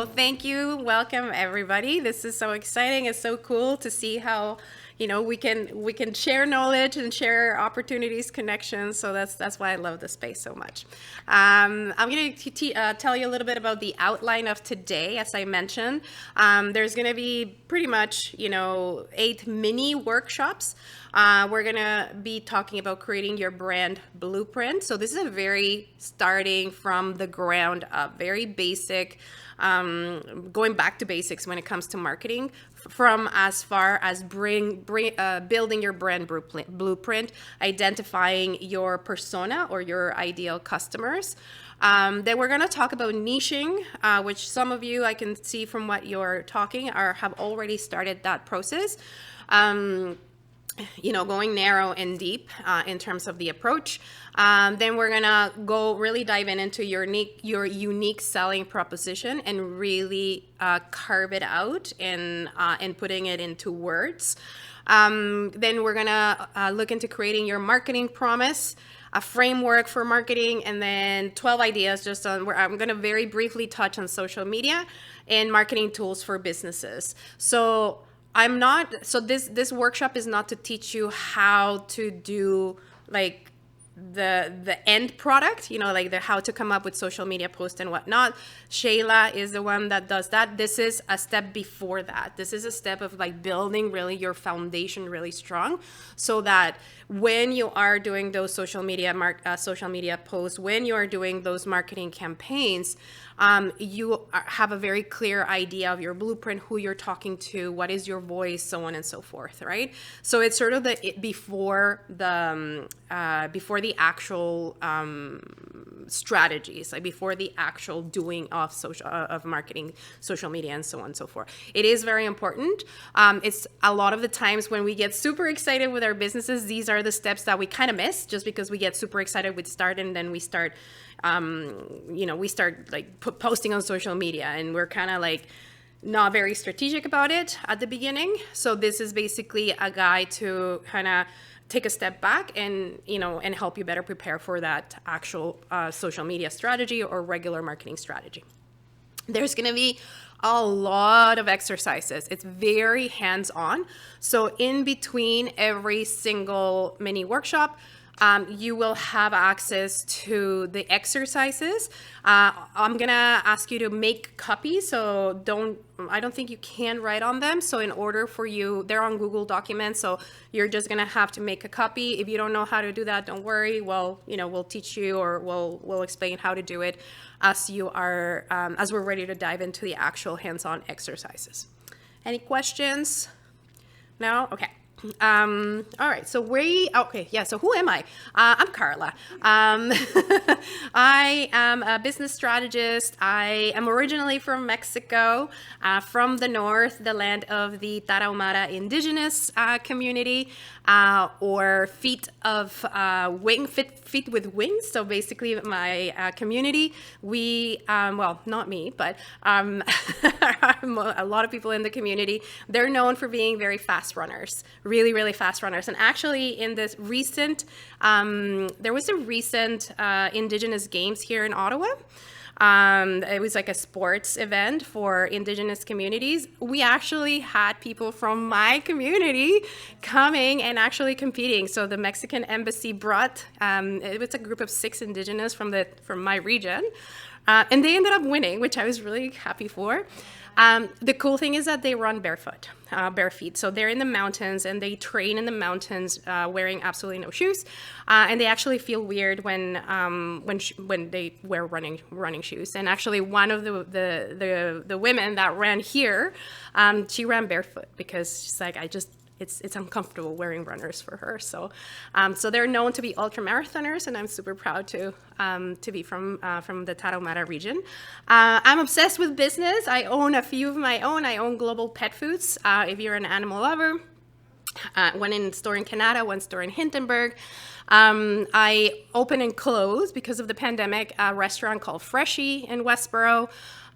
Well, thank you. Welcome, everybody. This is so exciting. It's so cool to see how we can share knowledge and share opportunities, connections. So that's why I love this space so much. I'm going to tell you a little bit about the outline of today. As I mentioned, there's going to be pretty much 8 mini workshops. We're going to be talking about creating your brand blueprint. So this is a very starting from the ground up, very basic, going back to basics when it comes to marketing, from as far as building your brand blueprint, identifying your persona or your ideal customers. Then we're going to talk about niching, which some of you, I can see from what you're talking, have already started that process. Going narrow and deep in terms of the approach. Then we're gonna go really dive into your unique selling proposition and really carve it out and putting it into words. Then we're gonna look into creating your marketing promise, a framework for marketing, and then 12 ideas just on where I'm gonna very briefly touch on social media and marketing tools for businesses. So this workshop is not to teach you how to do like the end product, like how to come up with social media posts and whatnot. Shayla is the one that does that. This is a step before that. This is a step of like building really your foundation really strong, so that when you are doing those social media posts, when you are doing those marketing campaigns, you have a very clear idea of your blueprint, who you're talking to, what is your voice, so on and so forth, right? So it's sort of before the actual strategies, like before the actual doing of marketing, social media, and so on and so forth. It is very important. It's a lot of the times when we get super excited with our businesses, these are the steps that we kind of miss just because we get super excited with start, and then we start like posting on social media, and we're kind of like not very strategic about it at the beginning. So this is basically a guide to kind of take a step back and help you better prepare for that actual social media strategy or regular marketing strategy. There's going to be a lot of exercises. It's very hands-on. So in between every single mini workshop, you will have access to the exercises. I'm gonna ask you to make copies, so I don't think you can write on them. So in order for you, they're on Google Documents, so you're just gonna have to make a copy. If you don't know how to do that, don't worry. We'll teach you, or we'll explain how to do it as we're ready to dive into the actual hands-on exercises. Any questions? No? Okay. All right, so so who am I? I'm Karla. I am a business strategist. I am originally from Mexico, from the north, the land of the Tarahumara indigenous community, or feet with wings. So basically my community, we, not me, but a lot of people in the community, they're known for being very fast runners, really, really fast runners. And actually in this recent, there was a recent Indigenous Games here in Ottawa. It was like a sports event for Indigenous communities. We actually had people from my community coming and actually competing. So the Mexican embassy brought, it was a group of 6 Indigenous from my region, and they ended up winning, which I was really happy for. The cool thing is that they run bare feet. So they're in the mountains and they train in the mountains wearing absolutely no shoes. And they actually feel weird when they wear running shoes. And actually one of the women that ran here, she ran barefoot because she's like, it's uncomfortable wearing runners for her. So they're known to be ultra marathoners, and I'm super proud to be from the Tarahumara region. I'm obsessed with business. I own a few of my own. I own Global Pet Foods. If you're an animal lover, one store in Canada, one store in Hindenburg. I open and close because of the pandemic a restaurant called Freshie in Westboro.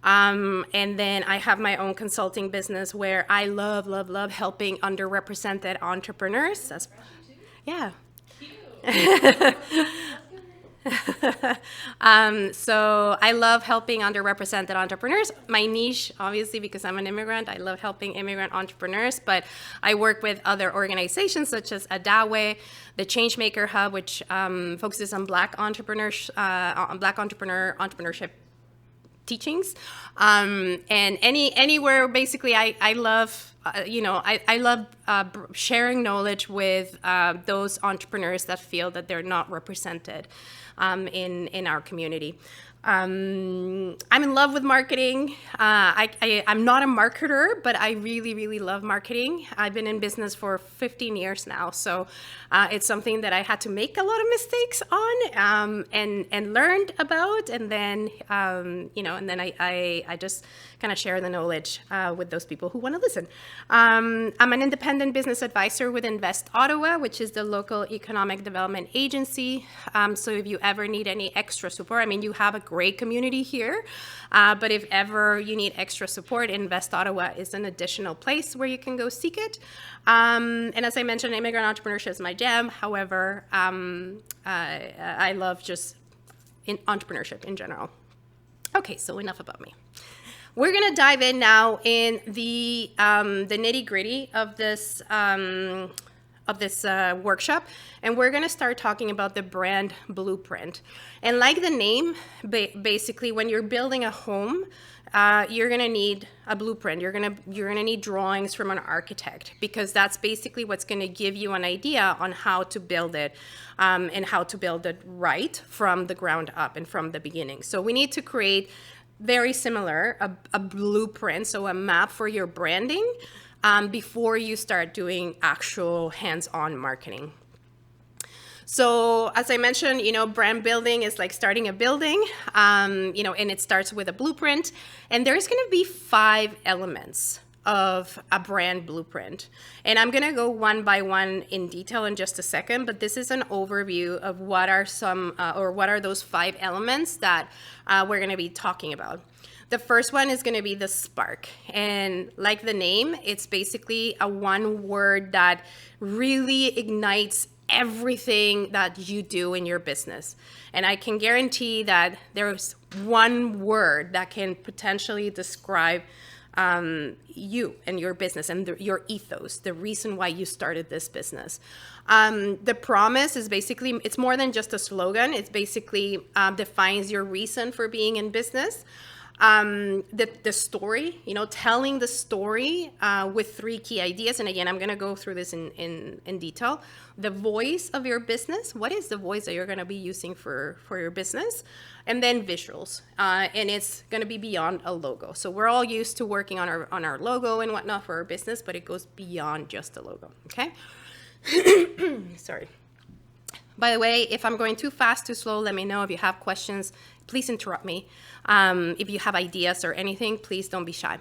And then I have my own consulting business where I love helping underrepresented entrepreneurs. Yeah. So I love helping underrepresented entrepreneurs. My niche, obviously, because I'm an immigrant, I love helping immigrant entrepreneurs, but I work with other organizations such as ADAAWE, the Changemaker Hub, which focuses on Black entrepreneurs, on Black entrepreneurship teachings, and anywhere basically I love I love sharing knowledge with those entrepreneurs that feel that they're not represented in our community. I'm in love with marketing. I'm not a marketer, but I really, really love marketing. I've been in business for 15 years now, so it's something that I had to make a lot of mistakes on and learned about, and then I just kind of share the knowledge with those people who want to listen. I'm an independent business advisor with Invest Ottawa, which is the local economic development agency. So if you ever need any extra support, I mean, you have a great community here, but if ever you need extra support, Invest Ottawa is an additional place where you can go seek it. And as I mentioned, immigrant entrepreneurship is my jam. However, I love just entrepreneurship in general. Okay, so enough about me. We're gonna dive in now in the nitty-gritty of this workshop, and we're gonna start talking about the brand blueprint. And like the name, basically, when you're building a home, you're gonna need a blueprint. You're gonna need drawings from an architect, because that's basically what's gonna give you an idea on how to build it, and how to build it right from the ground up and from the beginning. So we need to create very similar, a blueprint, so a map for your branding, before you start doing actual hands-on marketing. So as I mentioned, brand building is like starting a building, and it starts with a blueprint, and there's going to be 5 elements of a brand blueprint. And I'm going to go one by one in detail in just a second, but this is an overview of what are what are those 5 elements that we're going to be talking about. The first one is going to be the spark. And like the name, it's basically a one word that really ignites everything that you do in your business. And I can guarantee that there's one word that can potentially describe you and your business and your ethos, the reason why you started this business. The promise is basically, it's more than just a slogan. It's basically defines your reason for being in business. The story, telling the story with 3 key ideas. And again, I'm going to go through this in detail. The voice of your business. What is the voice that you're going to be using for your business? And then visuals. And it's going to be beyond a logo. So we're all used to working on our logo and whatnot for our business, but it goes beyond just a logo. Okay. Sorry. By the way, if I'm going too fast, too slow, let me know. If you have questions, please interrupt me. If you have ideas or anything, please don't be shy.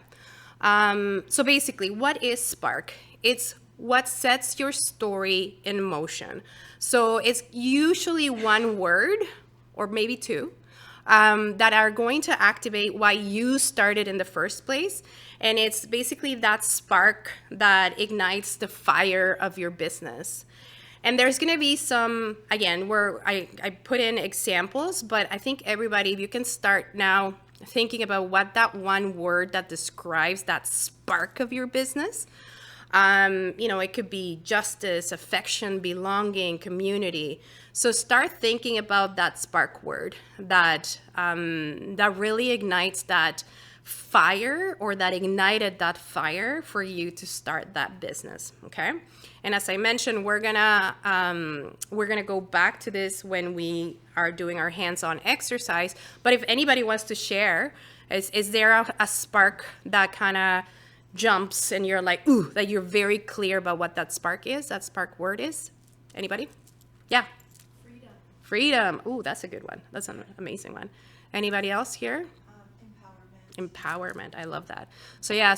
So basically, what is spark? It's what sets your story in motion. So it's usually one word or maybe 2 that are going to activate why you started in the first place. And it's basically that spark that ignites the fire of your business. And there's going to be some, again, where I put in examples, but I think everybody, if you can start now thinking about what that one word that describes that spark of your business. It could be justice, affection, belonging, community. So start thinking about that spark word that really ignites that fire, or that ignited that fire for you to start that business. Okay. And as I mentioned, we're gonna go back to this when we are doing our hands-on exercise. But if anybody wants to share, is there a spark that kind of jumps and you're like, ooh, that you're very clear about what that spark is, that spark word is? Anybody? Yeah. Freedom. Freedom. Ooh, that's a good one. That's an amazing one. Anybody else here? Empowerment. I love that.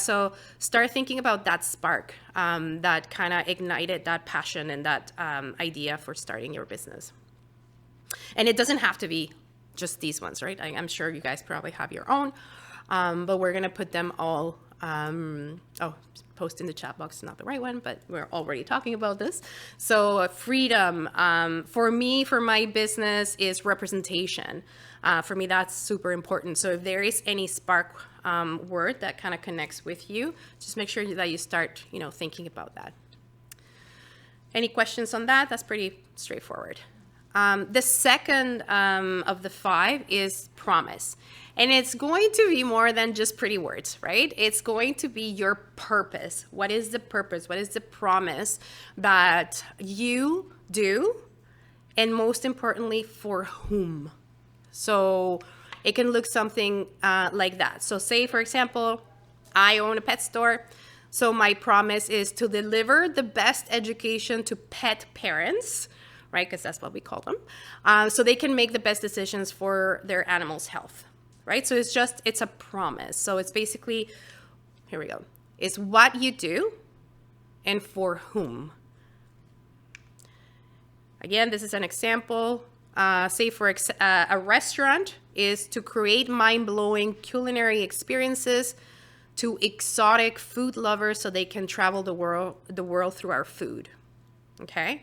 So start thinking about that spark that kind of ignited that passion and that idea for starting your business. And it doesn't have to be just these ones, right? I'm sure you guys probably have your own, but we're going to put them all Oh, post in the chat box is not the right one, but we're already talking about this. So freedom, for me, for my business, is representation. For me, that's super important. So if there is any spark word that kind of connects with you, just make sure that you start, thinking about that. Any questions on that? That's pretty straightforward. The second of the 5 is promise. And it's going to be more than just pretty words, right? It's going to be your purpose. What is the purpose? What is the promise that you do? And most importantly, for whom? So it can look something like that. So say, for example, I own a pet store. So my promise is to deliver the best education to pet parents, right? Because that's what we call them. So they can make the best decisions for their animal's health, right? So it's a promise. So it's basically, here we go. It's what you do and for whom. Again, this is an example. Say for a restaurant is to create mind-blowing culinary experiences to exotic food lovers so they can travel the world through our food. Okay?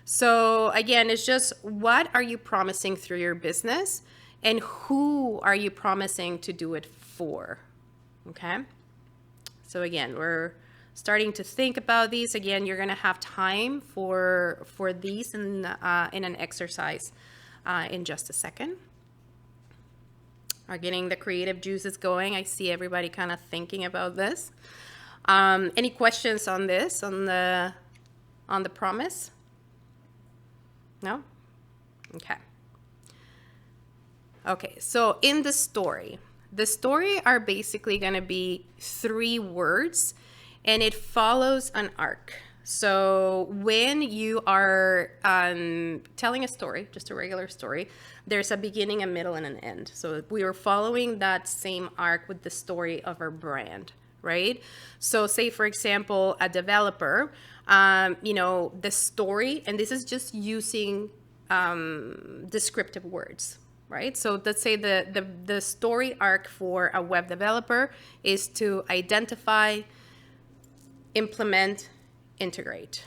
So again, it's just what are you promising through your business and who are you promising to do it for? Okay? So again, we're starting to think about these. Again, you're going to have time for these in an exercise in just a second. Are getting the creative juices going. I see everybody kind of thinking about this. Any questions on this, on the promise? No? Okay. Okay, so in the story are basically going to be 3 words, and it follows an arc. So when you are telling a story, just a regular story, there's a beginning, a middle, and an end. So we are following that same arc with the story of our brand, right? So say, for example, a developer, the story, and this is just using descriptive words, right? So let's say the story arc for a web developer is to identify, implement, integrate.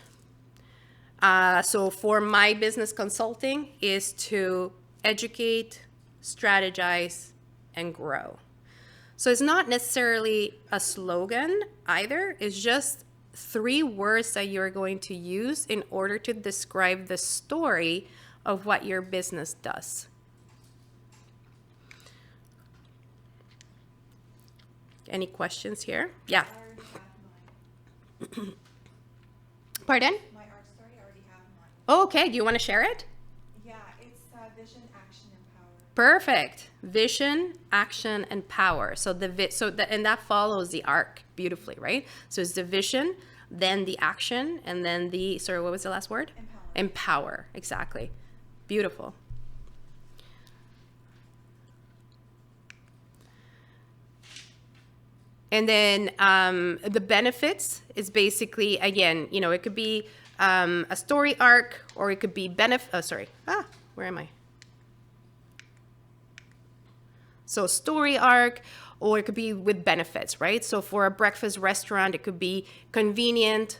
So for my business consulting is to educate, strategize, and grow. So it's not necessarily a slogan either. It's just 3 words that you're going to use in order to describe the story of what your business does. Any questions here? Yeah. Pardon? My art story, I already have mine. Okay, do you want to share it? Yeah, it's vision, action, and power. Perfect. Vision, action, and power. So and that follows the arc beautifully, right? So it's the vision, then the action, and then what was the last word? Empower. Empower, exactly. Beautiful. And then the benefits is basically, again, it could be a story arc, or it could be where am I? So story arc, or it could be with benefits, right? So for a breakfast restaurant, it could be convenient,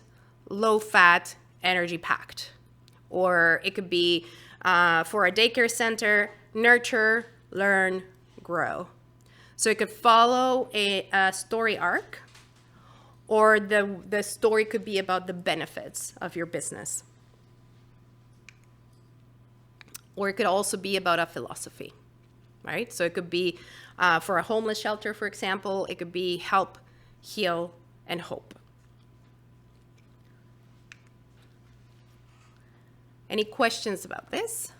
low fat, energy packed. Or it could be for a daycare center, nurture, learn, grow. So it could follow a story arc, or the story could be about the benefits of your business. Or it could also be about a philosophy, right? So it could be for a homeless shelter, for example, it could be help, heal, and hope. Any questions about this?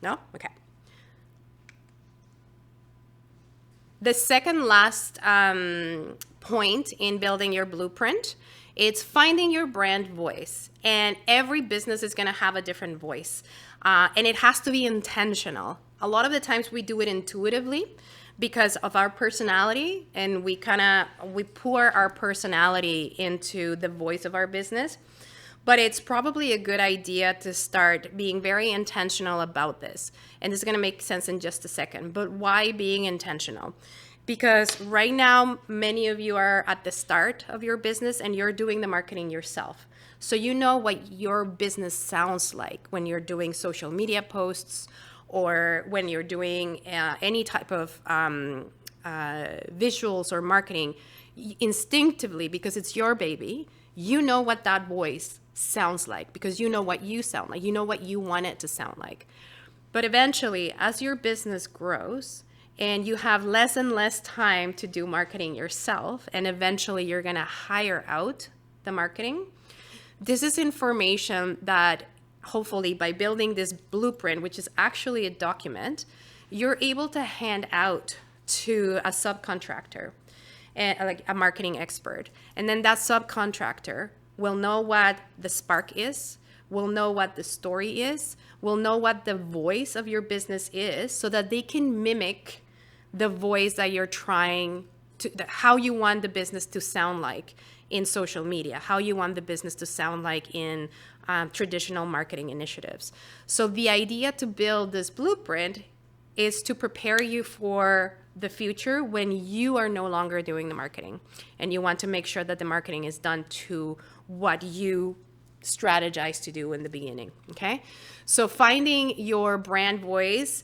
No? Okay. The second last point in building your blueprint, it's finding your brand voice. And every business is going to have a different voice. And it has to be intentional. A lot of the times we do it intuitively because of our personality, and we pour our personality into the voice of our business. But it's probably a good idea to start being very intentional about this. And this is going to make sense in just a second. But why being intentional? Because right now, many of you are at the start of your business and you're doing the marketing yourself. So you know what your business sounds like when you're doing social media posts or when you're doing any type of visuals or marketing. Instinctively, because it's your baby, you know what that voice sounds like because you know what you sound like. You know what you want it to sound like. But eventually, as your business grows, and you have less and less time to do marketing yourself, and eventually you're going to hire out the marketing. This is information that hopefully by building this blueprint, which is actually a document, you're able to hand out to a subcontractor, like a marketing expert. And then that subcontractor will know what the spark is, will know what the story is, will know what the voice of your business is, so that they can mimic the voice that you're trying to, how you want the business to sound like in social media, how you want the business to sound like in traditional marketing initiatives. So the idea to build this blueprint is to prepare you for the future when you are no longer doing the marketing and you want to make sure that the marketing is done to what you strategize to do in the beginning. Okay, so finding your brand voice,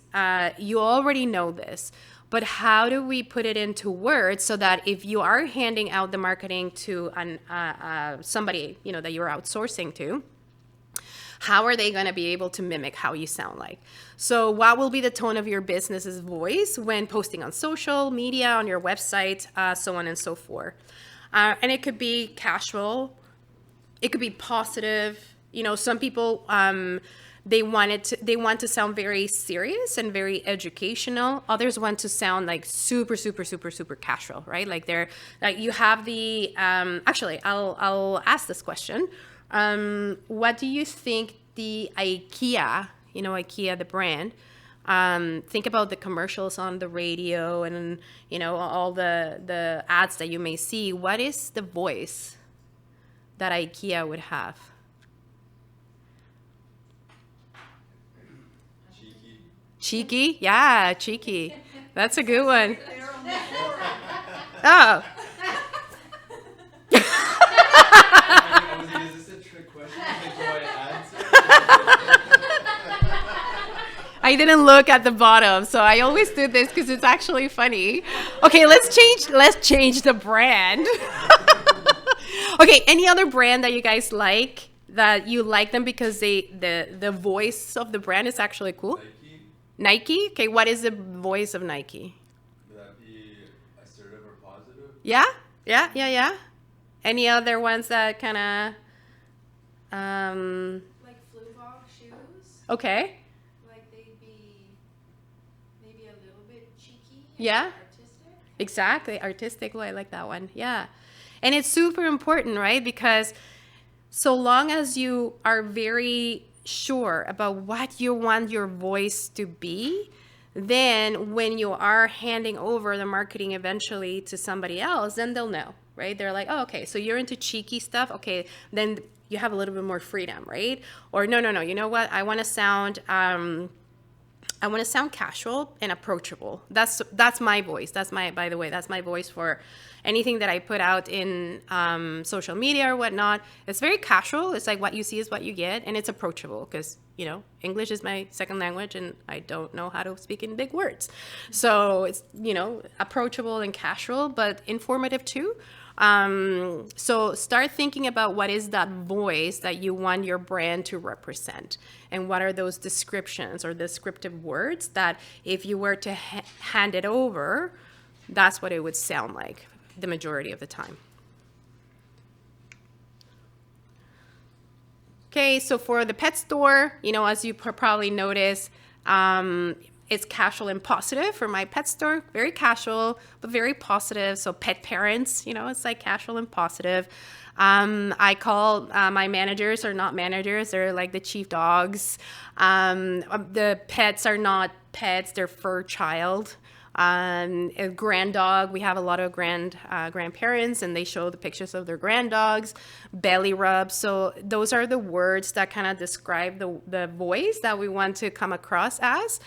you already know this, but how do we put it into words so that if you are handing out the marketing to somebody that you're outsourcing to, how are they going to be able to mimic how you sound like? So what will be the tone of your business's voice when posting on social media, on your website, so on and so forth? And it could be casual. It could be positive. Some people, they want to sound very serious and very educational. Others want to sound like super, super, super, super casual, right? Like you have the, actually, I'll ask this question. What do you think the IKEA, IKEA, the brand, think about the commercials on the radio and, all the ads that you may see. What is the voice that IKEA would have? Cheeky? Yeah, cheeky. That's a good one. Oh. Is this a trick question? I didn't look at the bottom, so I always do this because it's actually funny. Okay, let's change the brand. Okay, any other brand that you guys like, that you like them because the voice of the brand is actually cool? Nike? Okay, what is the voice of Nike? Would that be assertive or positive? Yeah. Any other ones that kind of... Like flu-ball shoes. Okay. Like they'd be maybe a little bit cheeky. Yeah. Artistic. Exactly. Artistic. Oh, I like that one. Yeah. And it's super important, right? Because so long as you are very sure about what you want your voice to be, then when you are handing over the marketing eventually to somebody else, then they'll know, right? They're like, oh, okay, so you're into cheeky stuff. Okay, then you have a little bit more freedom, right? Or no, you know what? I want to sound casual and approachable. That's my voice. By the way, that's my voice for anything that I put out in social media or whatnot. It's very casual. It's like what you see is what you get, and it's approachable because English is my second language and I don't know how to speak in big words. So it's approachable and casual, but informative too. So start thinking about what is that voice that you want your brand to represent, and what are those descriptions or descriptive words that if you were to hand it over, that's what it would sound like the majority of the time. Okay, so for the pet store, as you probably notice, it's casual and positive for my pet store. Very casual, but very positive. So pet parents, it's like casual and positive. I call my managers are not managers. They're like the chief dogs. The pets are not pets. They're fur child. A grand dog. We have a lot of grandparents, and they show the pictures of their grand dogs. Belly rub. So those are the words that kind of describe the voice that we want to come across as.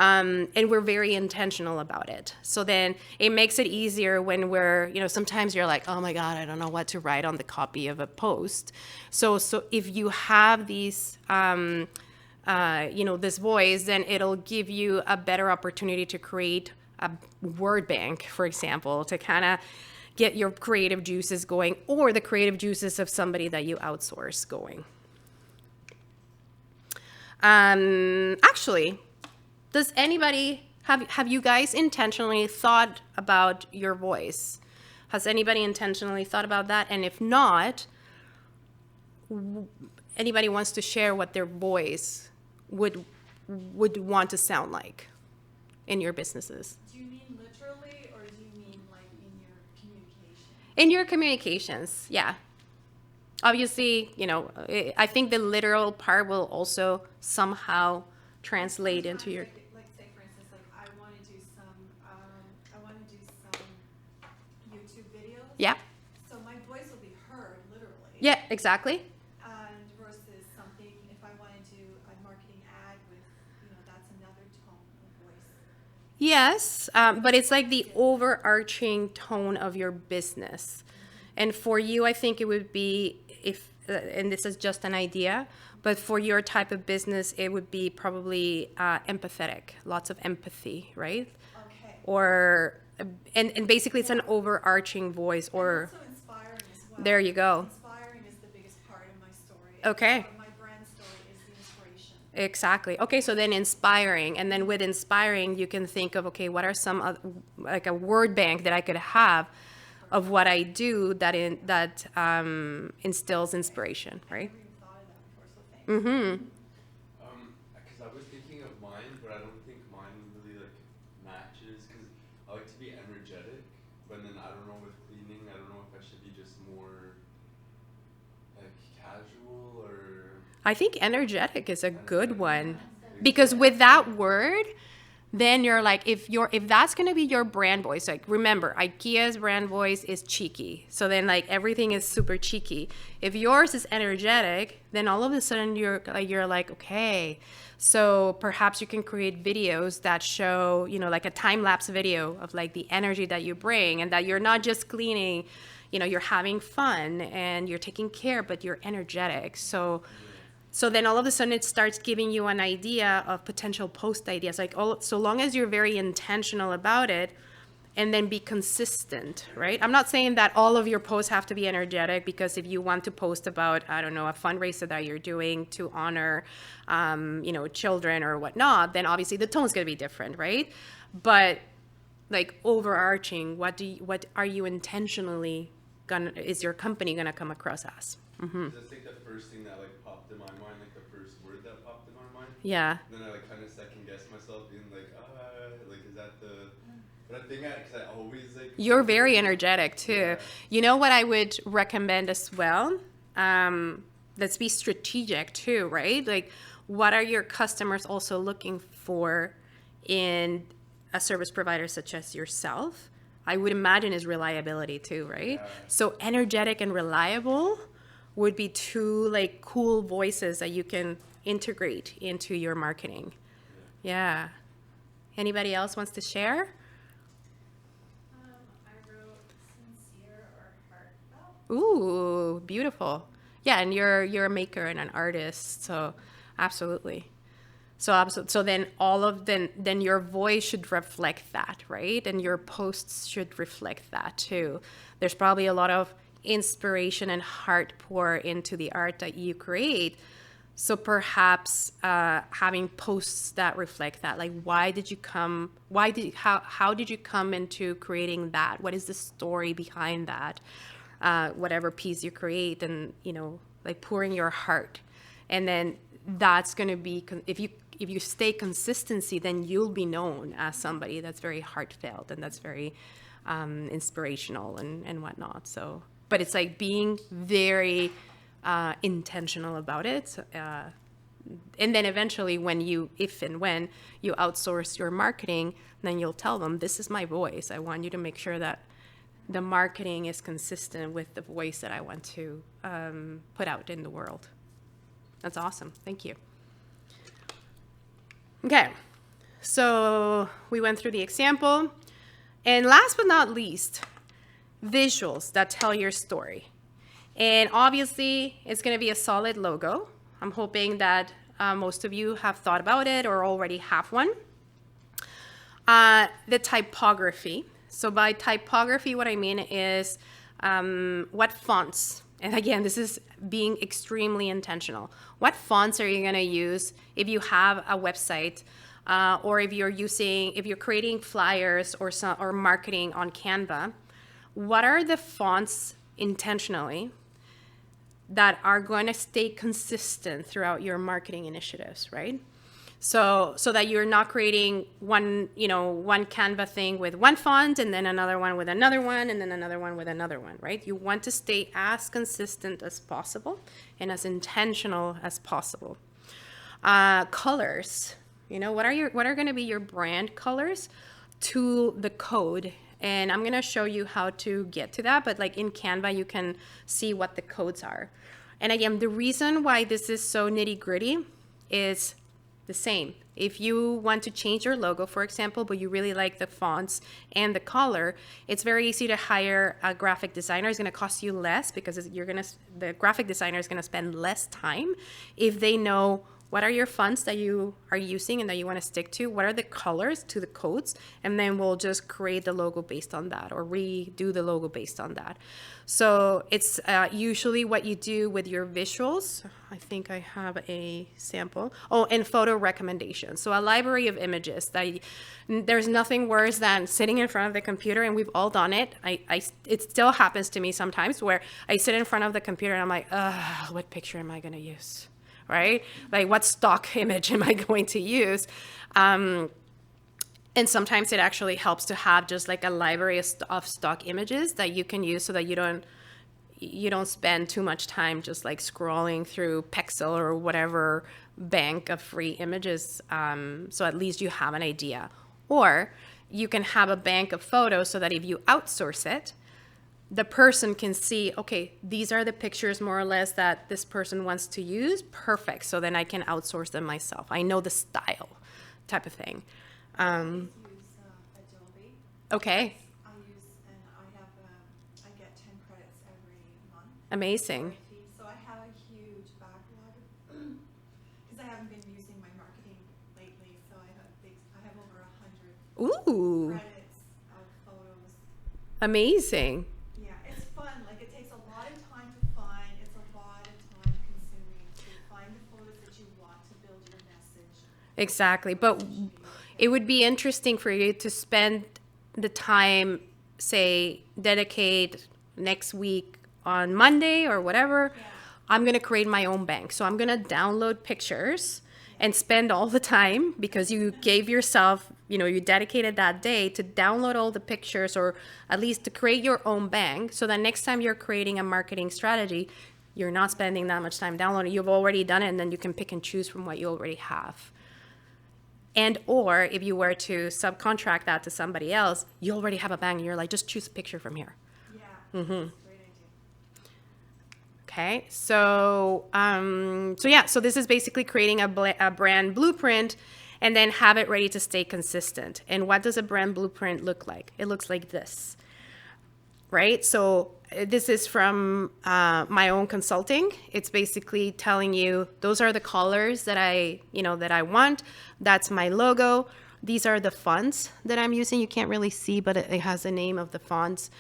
And we're very intentional about it. So then it makes it easier when we're, sometimes you're like, oh my God, I don't know what to write on the copy of a post. So if you have these, this voice, then it'll give you a better opportunity to create a word bank, for example, to kind of get your creative juices going, or the creative juices of somebody that you outsource going. Actually, does anybody have you guys intentionally thought about your voice? Has anybody intentionally thought about that? And if not, anybody wants to share what their voice would want to sound like in your businesses? Do you mean literally, or do you mean like in your communication? In your communications, yeah. Obviously, I think the literal part will also somehow translate into your... Like say for instance, like I want to do some YouTube videos. Yeah, So my voice will be heard literally. yeah, exactly. And versus something, if I want to do a marketing ad with, that's another tone of voice. Yes, but it's like the overarching tone of your business. And for you, I think it would be, and this is just an idea, but for your type of business, it would be probably empathetic, lots of empathy, right? Okay. Or, and basically it's an overarching voice, or, And also inspiring as well. there you go. Inspiring is the biggest part of my story. Okay. My brand story is the inspiration. Exactly. Okay, so then inspiring, and then with inspiring, you can think of, okay, what are some other, like a word bank that I could have of what I do that instills inspiration, right? I never even thought of that before, so thanks. Because I was thinking of mine, but I don't think mine really like matches. Because I like to be energetic, but then I don't know with cleaning. I don't know if I should be just more like casual or. I think energetic is a good one, because with that word, then you're like, if that's going to be your brand voice, like remember, IKEA's brand voice is cheeky. So then like everything is super cheeky. If yours is energetic, then all of a sudden you're like, okay, so perhaps you can create videos that show, like a time-lapse video of like the energy that you bring, and that you're not just cleaning, you're having fun and you're taking care, but you're energetic. So then all of a sudden it starts giving you an idea of potential post ideas. Like, so long as you're very intentional about it, and then be consistent, right? I'm not saying that all of your posts have to be energetic, because if you want to post about, I don't know, a fundraiser that you're doing to honor, children or whatnot, then obviously the tone's gonna be different, right? But like overarching, what are you intentionally is your company gonna come across as? That's like the first thing that like popped in my mind, like the first word that popped in my mind. Yeah. And then I like kind of second guessed myself, being like, like is that the? But I think because I always like. You're very energetic too. Yeah. You know what I would recommend as well? Let's be strategic too, right? Like, what are your customers also looking for in a service provider such as yourself? I would imagine is reliability too, right? Yeah. So energetic and reliable would be two like cool voices that you can integrate into your marketing. Yeah. Anybody else wants to share? I wrote sincere or heartfelt. Ooh, beautiful. Yeah, and you're a maker and an artist, so absolutely. So then then your voice should reflect that, right? And your posts should reflect that too. There's probably a lot of inspiration and heart pour into the art that you create. So perhaps having posts that reflect that, like how did you come into creating that? What is the story behind that? Whatever piece you create, and like pouring your heart, and then that's going to be, if you stay consistency, then you'll be known as somebody that's very heartfelt and that's very inspirational and whatnot. So, but it's like being very intentional about it. And then eventually if and when you outsource your marketing, then you'll tell them, this is my voice. I want you to make sure that the marketing is consistent with the voice that I want to put out in the world. That's awesome. Thank you. Okay. So we went through the example. And last but not least, visuals that tell your story. And obviously, it's going to be a solid logo. I'm hoping that most of you have thought about it or already have one. The typography. So by typography, what I mean is what fonts, and again, this is being extremely intentional. What fonts are you going to use if you have a website or if you're creating flyers or marketing on Canva? What are the fonts intentionally that are going to stay consistent throughout your marketing initiatives, right? So that you're not creating one Canva thing with one font and then another one with another one and then another one with another one, right? You want to stay as consistent as possible and as intentional as possible. Colors, what are going to be your brand colors to the code? And I'm going to show you how to get to that, but like in Canva, you can see what the codes are. And again, the reason why this is so nitty-gritty is the same. If you want to change your logo, for example, but you really like the fonts and the color, it's very easy to hire a graphic designer. It's going to cost you less because the graphic designer is going to spend less time if they know what are your fonts that you are using and that you want to stick to, what are the colors to the codes, and then we'll just create the logo based on that or redo the logo based on that. So it's usually what you do with your visuals. I think I have a sample. Oh, and photo recommendations. So a library of images. There's nothing worse than sitting in front of the computer, and we've all done it. It still happens to me sometimes where I sit in front of the computer and I'm like, what picture am I going to use? Right? Like what stock image am I going to use? And sometimes it actually helps to have just like a library of stock images that you can use so that you don't spend too much time just like scrolling through Pexel or whatever bank of free images. So at least you have an idea. Or you can have a bank of photos so that if you outsource it, the person can see, okay, these are the pictures more or less that this person wants to use. Perfect. So then I can outsource them myself. I know the style type of thing. I use Adobe. Okay. I get 10 credits every month. Amazing. So I have a huge backlog because I haven't been using my marketing lately. So I have over 100 Ooh, credits of photos. amazing. Yeah, it's fun. Like it takes a lot of time to find. It's a lot of time consuming to find the photos that you want to build your message. Exactly. But it would be interesting for you to spend the time, say, dedicate next week on Monday or whatever. Yeah. I'm going to create my own bank. So I'm going to download pictures and spend all the time because you gave yourself, you dedicated that day to download all the pictures or at least to create your own bank so that next time you're creating a marketing strategy, you're not spending that much time downloading. You've already done it and then you can pick and choose from what you already have. And or if you were to subcontract that to somebody else, you already have a bank and you're like, just choose a picture from here. Yeah, that's a great idea. Okay, so so this is basically creating a brand blueprint and then have it ready to stay consistent. And what does a brand blueprint look like? It looks like this, right? So this is from my own consulting. It's basically telling you those are the colors that I want. That's my logo. These are the fonts that I'm using. You can't really see, but it has the name of the fonts.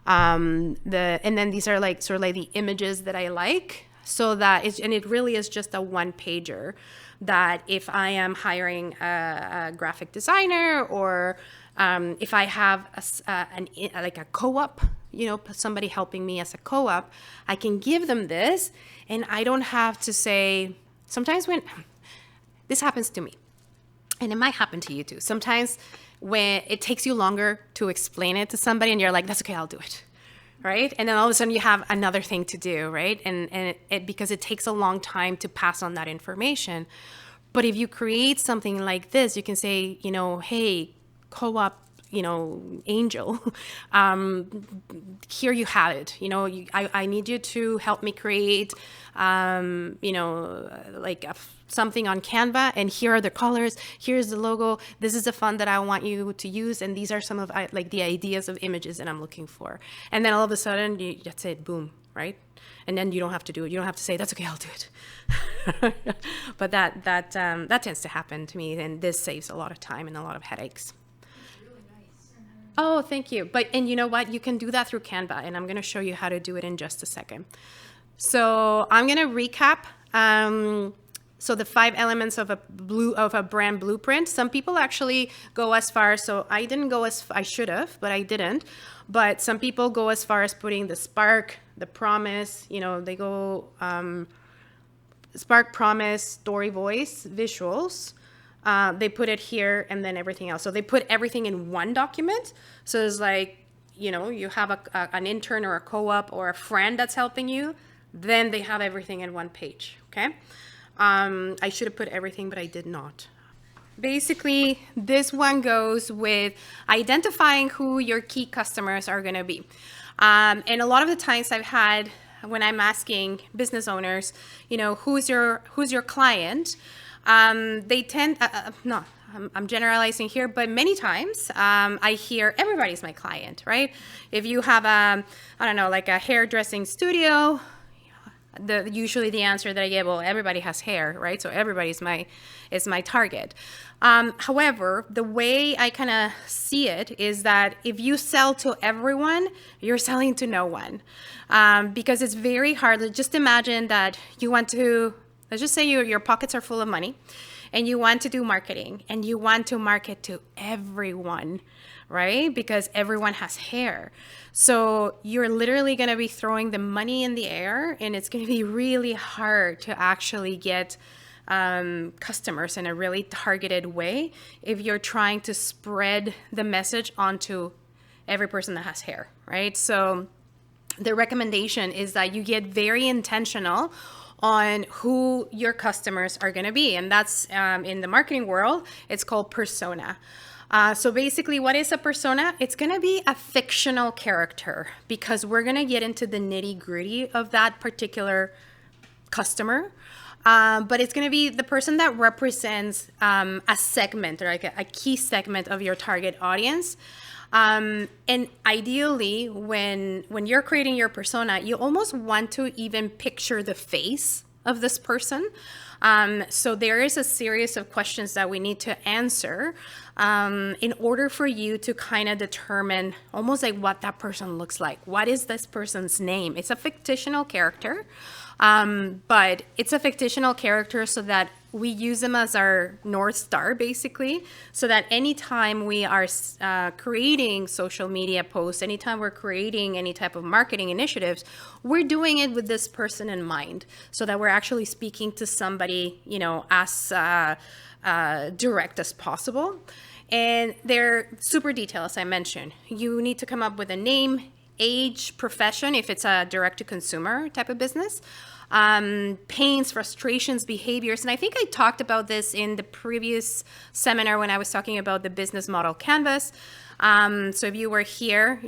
And then these are like sort of like the images that I like. So that it really is just a one pager that if I am hiring a graphic designer or if I have a co-op, somebody helping me as a co-op, I can give them this and I don't have to say, sometimes when this happens to me, and it might happen to you too, sometimes when it takes you longer to explain it to somebody and you're like, that's okay, I'll do it. Right? And then all of a sudden you have another thing to do, right? And because it takes a long time to pass on that information. But if you create something like this, you can say, hey, co-op, angel. Here you have it. I need you to help me create, something on Canva, and here are the colors, here's the logo, this is the font that I want you to use, and these are some of the ideas of images that I'm looking for. And then all of a sudden, that's it, boom, right? And then you don't have to do it. You don't have to say, that's okay, I'll do it. But that tends to happen to me, and this saves a lot of time and a lot of headaches. Really nice. Oh, thank you. And you know what? You can do that through Canva, and I'm going to show you how to do it in just a second. So I'm going to recap. So the 5 elements of a brand blueprint. Some people actually go as far, so I didn't go as I should have, but I didn't. But some people go as far as putting the spark, the promise, they go spark, promise, story, voice, visuals. They put it here, and then everything else. So they put everything in one document. So it's like, you have an intern or a co-op or a friend that's helping you, then they have everything in one page, okay? I should have put everything, but I did not. Basically, this one goes with identifying who your key customers are going to be. And a lot of the times I've had, when I'm asking business owners, who's your client, they tend, I'm generalizing here, but many times I hear everybody's my client, right? If you have a hairdressing studio, usually the answer that I get, well, everybody has hair, right? So everybody's is my target. However, the way I kind of see it is that if you sell to everyone, you're selling to no one, because it's very hard. Just imagine that you want to, let's just say your pockets are full of money, and you want to do marketing, and you want to market to everyone, right? Because everyone has hair. So you're literally going to be throwing the money in the air, and it's going to be really hard to actually get customers in a really targeted way if you're trying to spread the message onto every person that has hair, right? So the recommendation is that you get very intentional on who your customers are going to be. And that's in the marketing world, it's called persona. So basically, what is a persona? It's going to be a fictional character, because we're going to get into the nitty gritty of that particular customer. But it's going to be the person that represents a segment, or like a key segment of your target audience. And ideally, when you're creating your persona, you almost want to even picture the face of this person. So there is a series of questions that we need to answer in order for you to kind of determine almost like what that person looks like. What is this person's name? It's a fictional character, but it's a fictional character so that we use them as our North Star, basically, so that anytime we are creating social media posts, anytime we're creating any type of marketing initiatives, we're doing it with this person in mind, so that we're actually speaking to somebody, as direct as possible. And they're super detailed, as I mentioned. You need to come up with a name, age, profession, if it's a direct-to-consumer type of business, pains, frustrations, behaviors. And I think I talked about this in the previous seminar when I was talking about the business model canvas. So if you were here,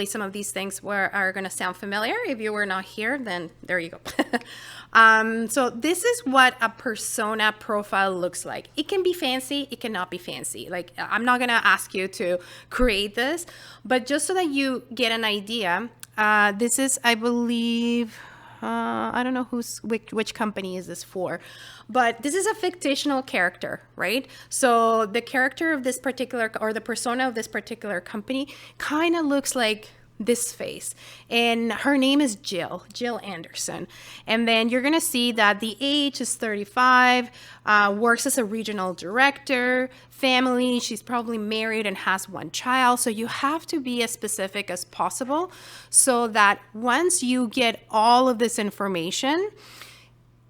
some of these things are going to sound familiar. If you were not here, then there you go. So this is what a persona profile looks like. It can be fancy, it cannot be fancy. Like, I'm not going to ask you to create this, but just so that you get an idea, this is, I believe, I don't know which company is this for, but this is a fictional character, right? So the character of this particular, or the persona of this particular company kind of looks like this face, and her name is Jill Anderson. And then you're gonna see that the age is 35, works as a regional director, family, she's probably married and has one child. So you have to be as specific as possible, so that once you get all of this information,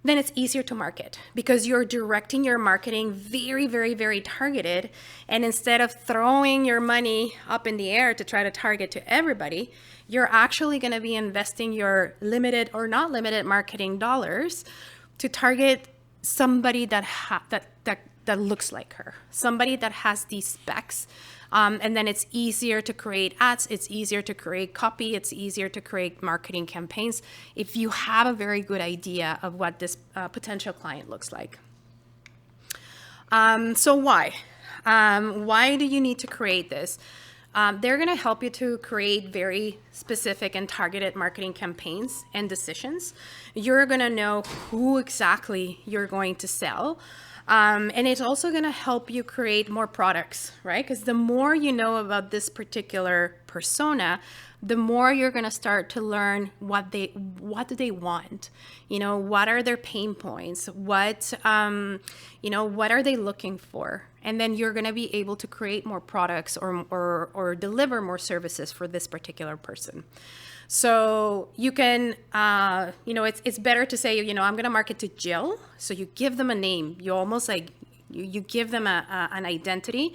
then it's easier to market, because you're directing your marketing very, very, very targeted. And instead of throwing your money up in the air to try to target to everybody, you're actually going to be investing your limited or not limited marketing dollars to target somebody that looks like her, somebody that has these specs, And then it's easier to create ads, it's easier to create copy, it's easier to create marketing campaigns if you have a very good idea of what this potential client looks like. So why? Why do you need to create this? They're going to help you to create very specific and targeted marketing campaigns and decisions. You're going to know who exactly you're going to sell. And it's also going to help you create more products, right? Because the more you know about this particular persona, the more you're going to start to learn what do they want, what are their pain points, what are they looking for, and then you're going to be able to create more products or deliver more services for this particular person. So you can, it's better to say, I'm going to market to Jill. So you give them a name. You almost like, you give them an identity,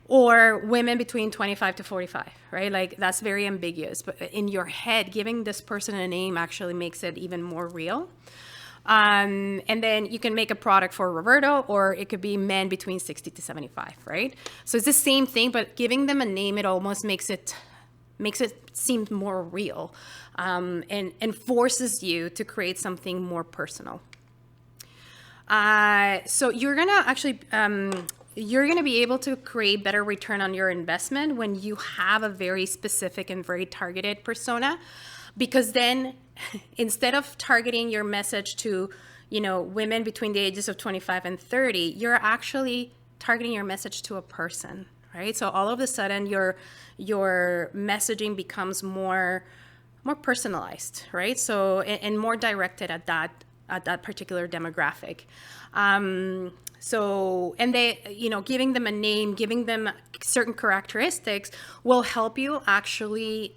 or women between 25 to 45, right? Like that's very ambiguous, but in your head, giving this person a name actually makes it even more real. And then you can make a product for Roberto, or it could be men between 60 to 75, right? So it's the same thing, but giving them a name, it almost makes it seem more real, and forces you to create something more personal. So you're gonna actually, you're gonna be able to create better return on your investment when you have a very specific and very targeted persona, because then instead of targeting your message to, women between the ages of 25 and 30, you're actually targeting your message to a person, right? So all of a sudden your messaging becomes more personalized, right? So, and more directed at that particular demographic. So, and they, giving them a name, giving them certain characteristics will help you actually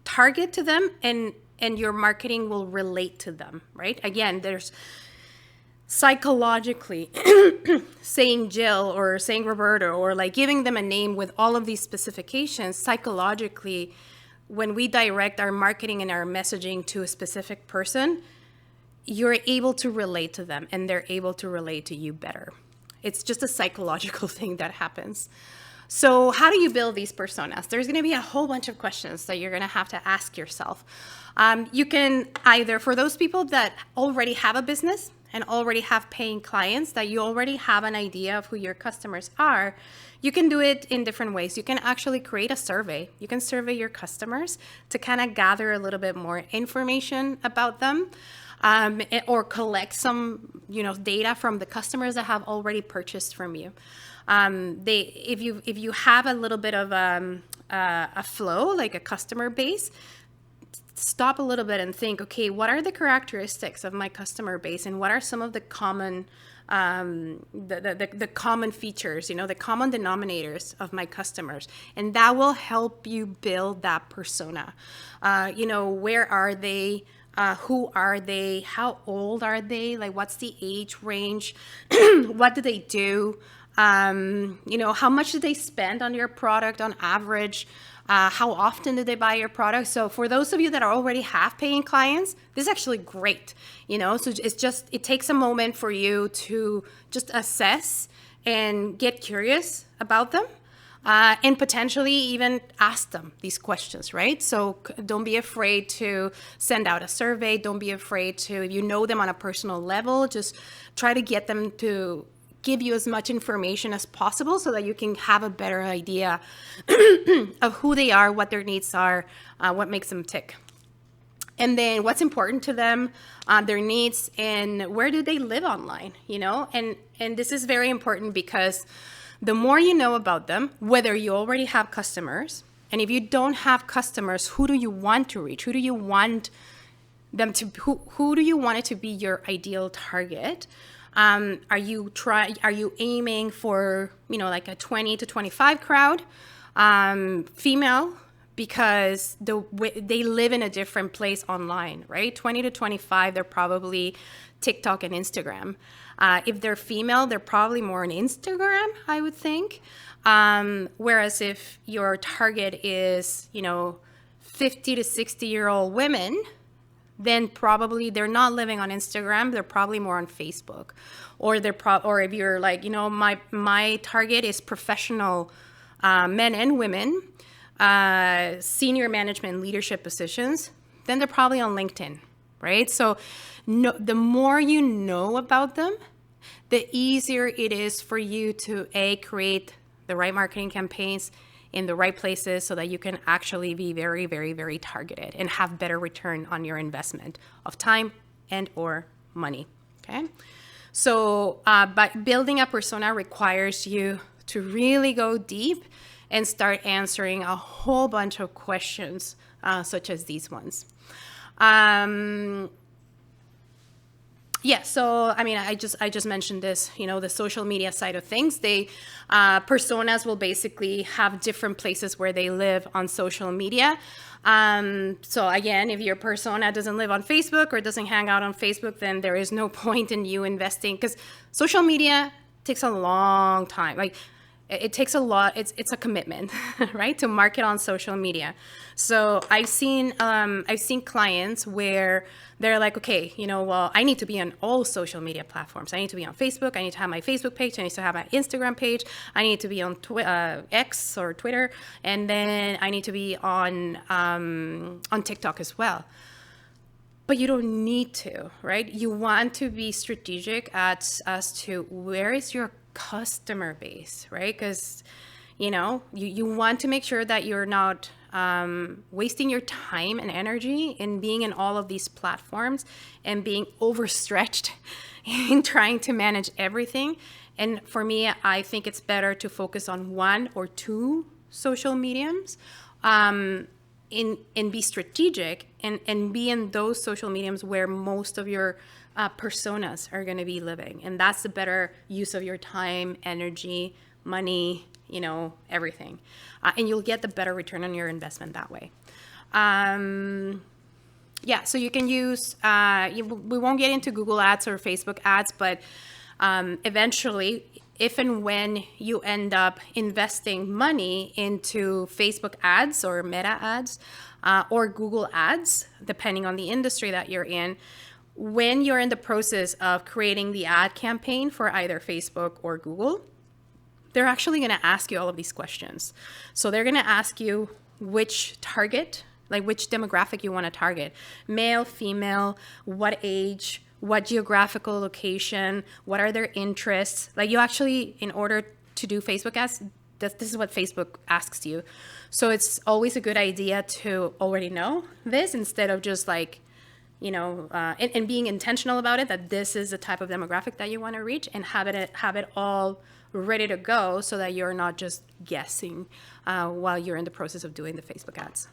target to them, and your marketing will relate to them, right? Again, there's psychologically saying Jill or saying Roberto, or like giving them a name with all of these specifications, psychologically, when we direct our marketing and our messaging to a specific person, you're able to relate to them and they're able to relate to you better. It's just a psychological thing that happens. So how do you build these personas? There's going to be a whole bunch of questions that you're going to have to ask yourself. You can either, for those people that already have a business and already have paying clients, that you already have an idea of who your customers are, you can do it in different ways. You can actually create a survey. You can survey your customers to kind of gather a little bit more information about them. Or collect some, data from the customers that have already purchased from you. If you have a little bit of a flow, like a customer base, stop a little bit and think, okay, what are the characteristics of my customer base, and what are some of the common the common features, the common denominators of my customers, and that will help you build that persona. Where are they? Who are they? How old are they? Like, what's the age range? What do they do? How much do they spend on your product on average? How often do they buy your product? So for those of you that already have paying clients, this is actually great. So it takes a moment for you to just assess and get curious about them. And potentially even ask them these questions, right? So don't be afraid to send out a survey. Don't be afraid to, if you know them on a personal level, just try to get them to give you as much information as possible so that you can have a better idea of who they are, what their needs are, what makes them tick. And then what's important to them, their needs, and where do they live online, And this is very important because the more you know about them, whether you already have customers, and if you don't have customers, who do you want to reach? Who do you want them to? Who do you want it to be your ideal target? Are you aiming for like a 20 to 25 crowd, female? Because they live in a different place online, right? 20 to 25, they're probably TikTok and Instagram. If they're female, they're probably more on Instagram, I would think. Whereas if your target is, 50 to 60-year-old women, then probably they're not living on Instagram. They're probably more on Facebook, or or if you're like, my target is professional men and women, senior management leadership positions, then they're probably on LinkedIn, right? So the more you know about them, the easier it is for you to create the right marketing campaigns in the right places so that you can actually be very, very, very targeted and have better return on your investment of time and or money, okay? So but building a persona requires you to really go deep and start answering a whole bunch of questions such as these ones. Yeah, so I mean, I just mentioned this, the social media side of things. They personas will basically have different places where they live on social media. So again, if your persona doesn't live on Facebook or doesn't hang out on Facebook, then there is no point in you investing, because social media takes a long time. Like, it takes a lot. It's a commitment, right, to market on social media. So I've seen clients where they're like, okay, well, I need to be on all social media platforms. I need to be on Facebook. I need to have my Facebook page. I need to have my Instagram page. I need to be on X or Twitter, and then I need to be on TikTok as well. But you don't need to, right? You want to be strategic as to where is your customer base, right? Because you want to make sure that you're not wasting your time and energy in being in all of these platforms and being overstretched in trying to manage everything. And for me, I think it's better to focus on one or two social mediums, and be strategic and be in those social mediums where most of your personas are going to be living. And that's the better use of your time, energy, money, everything. And you'll get the better return on your investment that way. Yeah, so you can use, we won't get into Google ads or Facebook ads, but eventually, if and when you end up investing money into Facebook ads or Meta ads or Google ads, depending on the industry that you're in, when you're in the process of creating the ad campaign for either Facebook or Google, they're actually going to ask you all of these questions. So they're going to ask you which target, like which demographic you want to target: male, female, what age, what geographical location, what are their interests. Like, you actually, in order to do Facebook ads, this is what Facebook asks you. So it's always a good idea to already know this, instead of just like, and being intentional about it, that this is the type of demographic that you want to reach, and have it all ready to go so that you're not just guessing while you're in the process of doing the Facebook ads.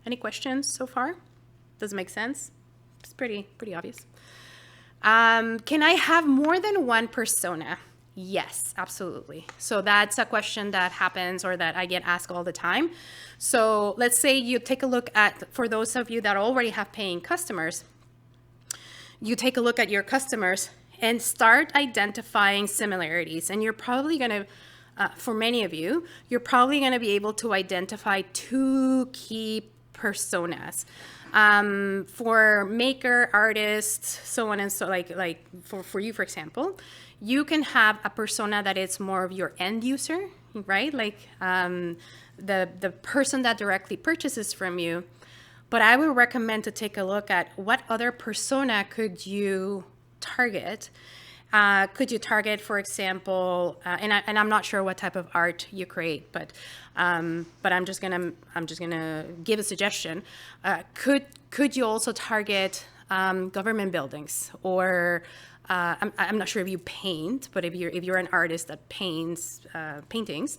Any questions so far? Does it make sense? It's pretty obvious. Can I have more than one persona? Yes, absolutely. So that's a question that happens, or that I get asked all the time. So let's say you take a look at, for those of you that already have paying customers, you take a look at your customers and start identifying similarities. And you're probably going to, for many of you, you're probably going to be able to identify two key personas. For maker, artists, so on and so, like for you, for example, you can have a persona that is more of your end user, right? Like the person that directly purchases from you. But I would recommend to take a look at what other persona could you target. Could you target, for example, and I'm not sure what type of art you create, but I'm just gonna give a suggestion. Could you also target government buildings, or I'm not sure if you paint, but if you're an artist that paints paintings,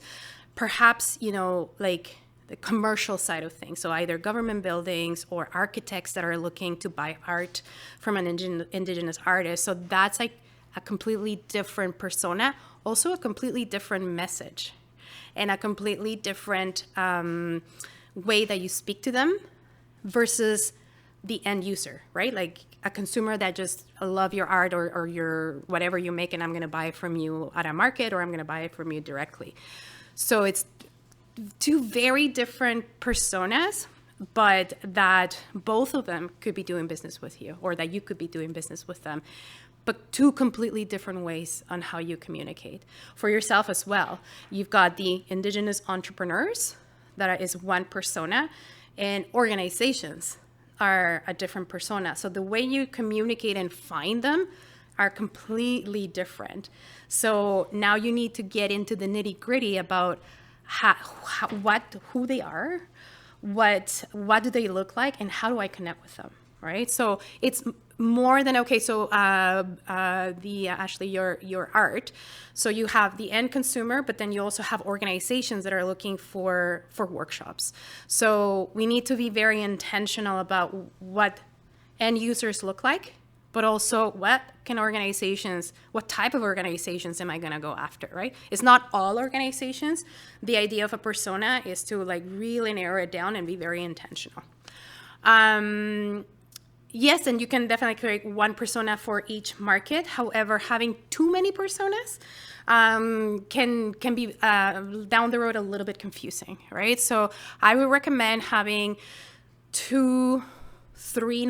perhaps like the commercial side of things. So either government buildings or architects that are looking to buy art from an indigenous artist. So that's like a completely different persona, also a completely different message, and a completely different way that you speak to them versus the end user, right? Like a consumer that just love your art or your whatever you make, and I'm going to buy it from you at a market, or I'm going to buy it from you directly. So it's two very different personas but that both of them could be doing business with you, or that you could be doing business with them, but two completely different ways on how you communicate. For yourself as well, you've got the indigenous entrepreneurs, that is one persona, and organizations are a different persona. So the way you communicate and find them are completely different. So now you need to get into the nitty gritty about who they are, what do they look like, and how do I connect with them, right? So it's more than, okay, so Ashley, your art. So you have the end consumer, but then you also have organizations that are looking for workshops. So we need to be very intentional about what end users look like, but also what type of organizations am I gonna go after, right? It's not all organizations. The idea of a persona is to like really narrow it down and be very intentional. Yes, and you can definitely create one persona for each market. However, having too many personas can be down the road a little bit confusing, right? So I would recommend having no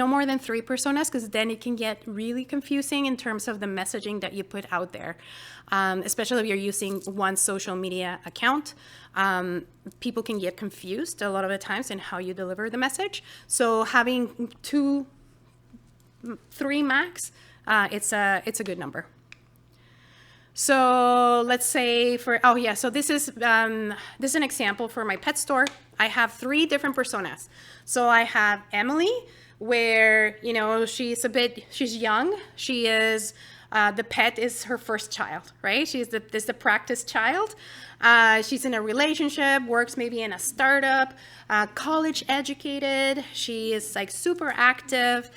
more than three personas, because then it can get really confusing in terms of the messaging that you put out there, especially if you're using one social media account. People can get confused a lot of the times in how you deliver the message. So having 3 max, it's a good number. So let's say so this is an example for my pet store. I have 3 different personas. So I have Emily, where, you know, she's young. She is, the pet is her first child, right? She's the practice child. She's in a relationship, works maybe in a startup, college educated. She is like super active.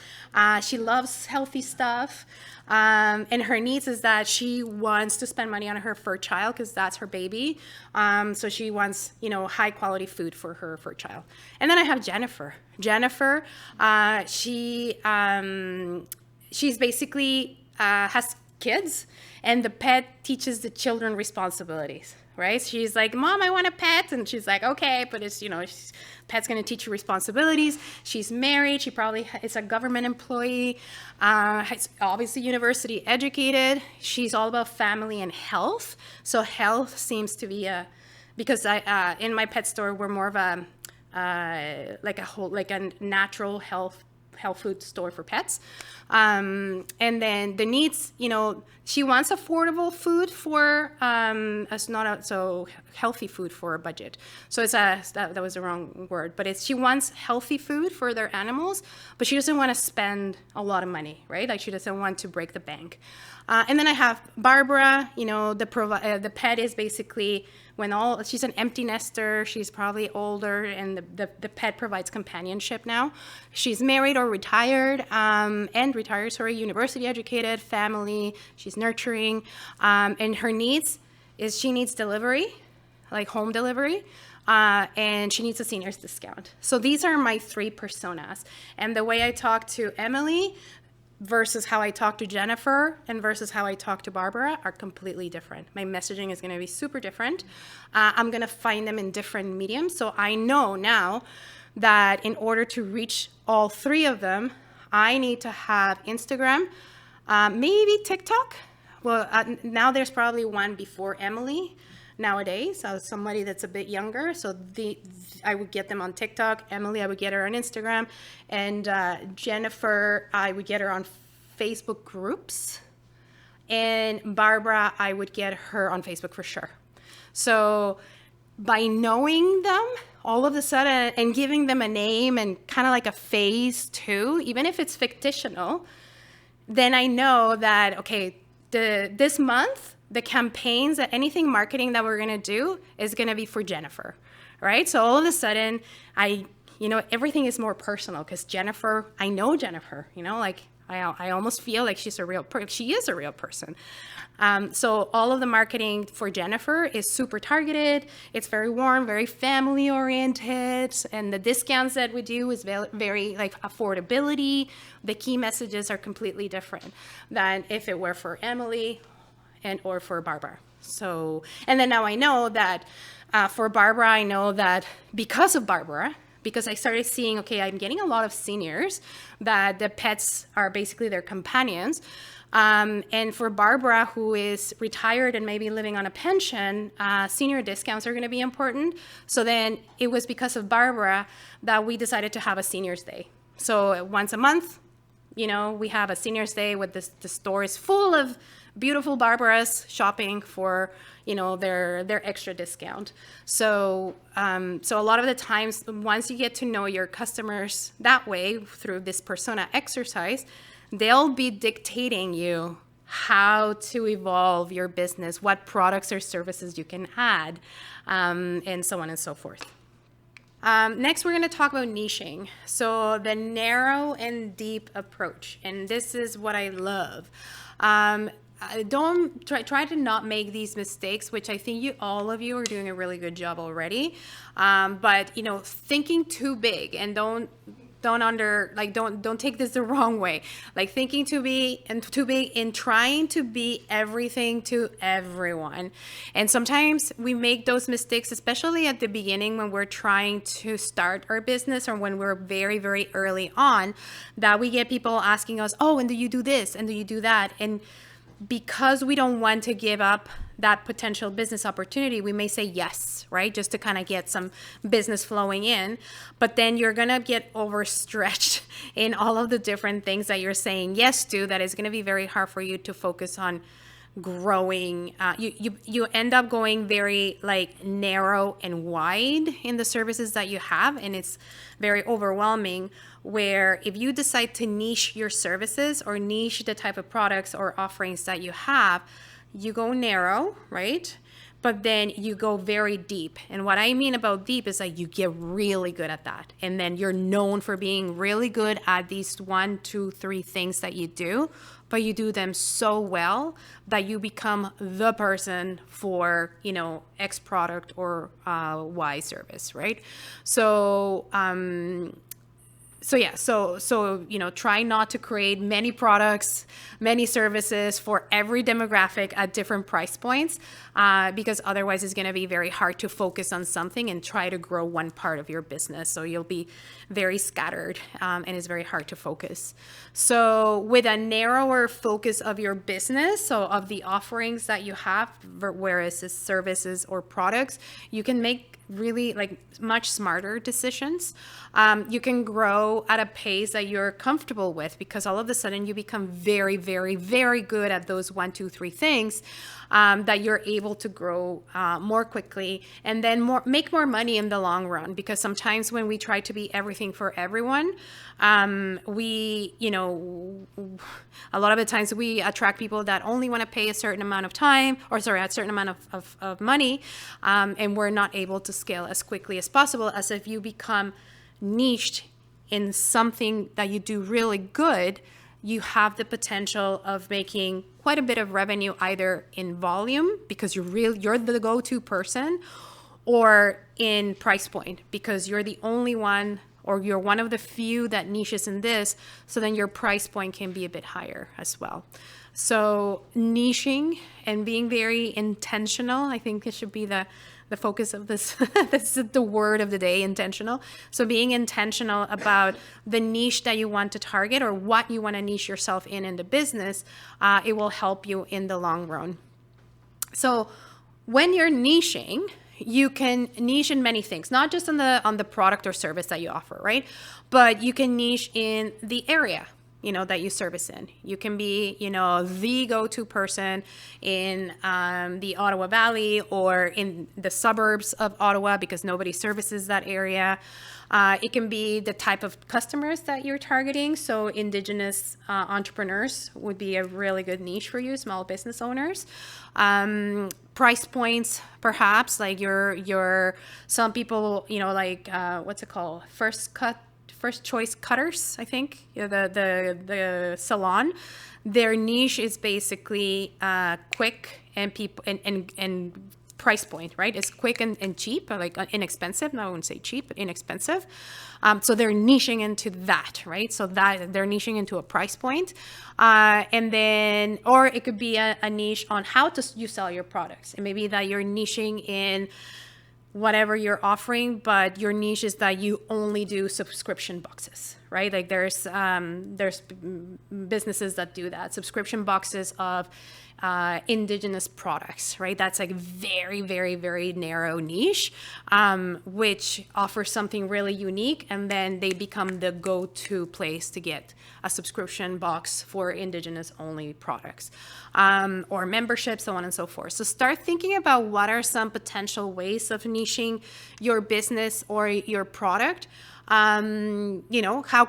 She loves healthy stuff. And her needs is that she wants to spend money on her fur child because that's her baby. So she wants, you know, high quality food for her fur child. And then I have Jennifer. Jennifer, she's basically has kids, and the pet teaches the children responsibilities. Right? She's like, Mom, I want a pet. And she's like, okay, but it's, you know, pet's going to teach you responsibilities. She's married. She probably is a government employee. Obviously university educated. She's all about family and health. So health seems to be because in my pet store, we're more of a natural health food store for pets. And then the needs, you know, she wants affordable food for, so healthy food for a budget. So that was the wrong word, but she wants healthy food for their animals, but she doesn't want to spend a lot of money, right? Like she doesn't want to break the bank. And then I have Barbara, you know, the pet is basically she's an empty nester, she's probably older, and the pet provides companionship now. She's married or retired, university educated, family, she's nurturing, and her needs is she needs delivery, like home delivery, and she needs a senior's discount. So these are my 3 personas. And the way I talk to Emily versus how I talk to Jennifer and versus how I talk to Barbara are completely different. My messaging is going to be super different. I'm going to find them in different mediums. So I know now that in order to reach all 3 of them, I need to have Instagram, maybe TikTok. Well, now there's probably one before Emily nowadays, somebody that's a bit younger. So I would get them on TikTok. Emily, I would get her on Instagram. And Jennifer, I would get her on Facebook groups. And Barbara, I would get her on Facebook for sure. So by knowing them all of a sudden and giving them a name and kind of like a phase too, even if it's fictional, then I know that, okay, this month, the campaigns, anything marketing that we're gonna do is gonna be for Jennifer, right? So all of a sudden, everything is more personal because Jennifer, I know Jennifer, like I almost feel like she's a real person. She is a real person. So all of the marketing for Jennifer is super targeted. It's very warm, very family oriented. And the discounts that we do is very like affordability. The key messages are completely different than if it were for Emily or for Barbara. So, and then now I know that for Barbara, I know that because of Barbara, because I started seeing, okay, I'm getting a lot of seniors that the pets are basically their companions. And for Barbara, who is retired and maybe living on a pension, senior discounts are going to be important. So then it was because of Barbara that we decided to have a seniors day. So once a month, you know, we have a seniors day with this, the store is full of beautiful Barbaras shopping for, you know, their extra discount. So, so a lot of the times, once you get to know your customers that way through this persona exercise, they'll be dictating you how to evolve your business, what products or services you can add, and so on and so forth. Next, we're going to talk about niching. So the narrow and deep approach, and this is what I love. Don't try to not make these mistakes, which I think all of you are doing a really good job already. But you know, thinking too big, and don't take this the wrong way. Like thinking too big in trying to be everything to everyone. And sometimes we make those mistakes, especially at the beginning when we're trying to start our business or when we're very, very early on, that we get people asking us, oh, and do you do this? And do you do that? And because we don't want to give up that potential business opportunity, we may say yes, right? Just to kind of get some business flowing in. But then you're going to get overstretched in all of the different things that you're saying yes to, that is going to be very hard for you to focus on growing. You end up going very like narrow and wide in the services that you have, and it's very overwhelming. Where if you decide to niche your services or niche the type of products or offerings that you have, you go narrow, right? But then you go very deep. And what I mean about deep is like you get really good at that. And then you're known for being really good at these 1, 2, 3 things that you do, but you do them so well that you become the person for, you know, X product or Y service, right? So, so you know, try not to create many products, many services for every demographic at different price points, because otherwise it's going to be very hard to focus on something and try to grow one part of your business. So you'll be very scattered, and it's very hard to focus. So with a narrower focus of your business, so of the offerings that you have, whereas it's services or products, you can make really like much smarter decisions. You can grow at a pace that you're comfortable with, because all of a sudden you become very, very, very good at those 1, 2, 3 things, that you're able to grow more quickly and then make more money in the long run. Because sometimes when we try to be everything for everyone, we, you know, a lot of the times we attract people that only want to pay a certain amount of time, or sorry, a certain amount of money, and we're not able to scale as quickly as possible. As if you become niched in something that you do really good, you have the potential of making quite a bit of revenue, either in volume because you're the go-to person, or in price point because you're the only one, or you're one of the few that niches in this, so then your price point can be a bit higher as well. So niching and being very intentional, I think it should be the focus of this. This is the word of the day, intentional. So being intentional about the niche that you want to target, or what you want to niche yourself in the business, it will help you in the long run. So when you're niching, you can niche in many things, not just on the product or service that you offer, right? But you can niche in the area, you know, that you service in. You can be, you know, the go-to person in the Ottawa Valley or in the suburbs of Ottawa because nobody services that area. It can be the type of customers that you're targeting. So Indigenous entrepreneurs would be a really good niche for you, small business owners. Price points, perhaps, like your some people, you know, like what's it called? First choice cutters, I think, you know, the salon. Their niche is basically quick and price point, right? It's quick and cheap, like inexpensive. No, I wouldn't say cheap, but inexpensive. So they're niching into that, right? So that they're niching into a price point. And then, or it could be a niche on how you sell your products. It may be that you're niching in whatever you're offering, but your niche is that you only do subscription boxes, right? Like there's businesses that do that, subscription boxes of indigenous products, right? That's like very, very, very narrow niche, which offers something really unique, and then they become the go-to place to get a subscription box for indigenous only products, or memberships, so on and so forth. So start thinking about what are some potential ways of niching your business or your product. What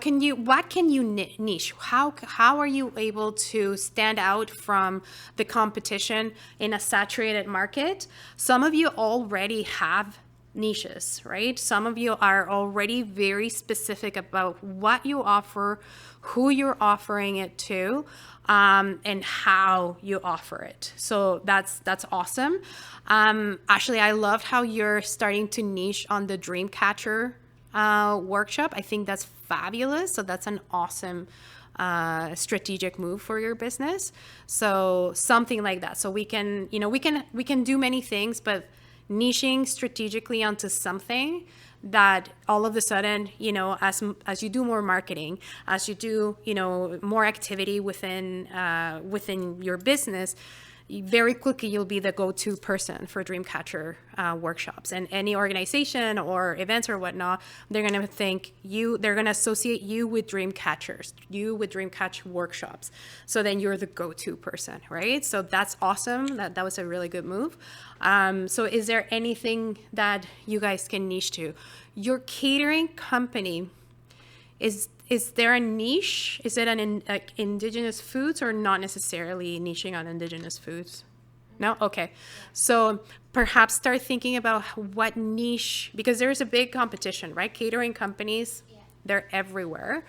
can you niche? How are you able to stand out from the competition in a saturated market? Some of you already have niches, right? Some of you are already very specific about what you offer, who you're offering it to, and how you offer it. So that's awesome. Actually, I loved how you're starting to niche on the dream catcher workshop. I think that's fabulous. So that's an awesome strategic move for your business. So something like that. So we can do many things, but niching strategically onto something that all of a sudden, as you do more marketing, as you do, more activity within your business, very quickly you'll be the go-to person for Dreamcatcher workshops. And any organization or events or whatnot, they're going to associate you with Dreamcatchers, you with Dreamcatch workshops. So then you're the go-to person, right? So that's awesome. That was a really good move. So is there anything that you guys can niche to? Your catering company, is there a niche? Is it like indigenous foods, or not necessarily niching on indigenous foods? No? Okay. So perhaps start thinking about what niche, because there's a big competition, right? Catering companies, they're everywhere.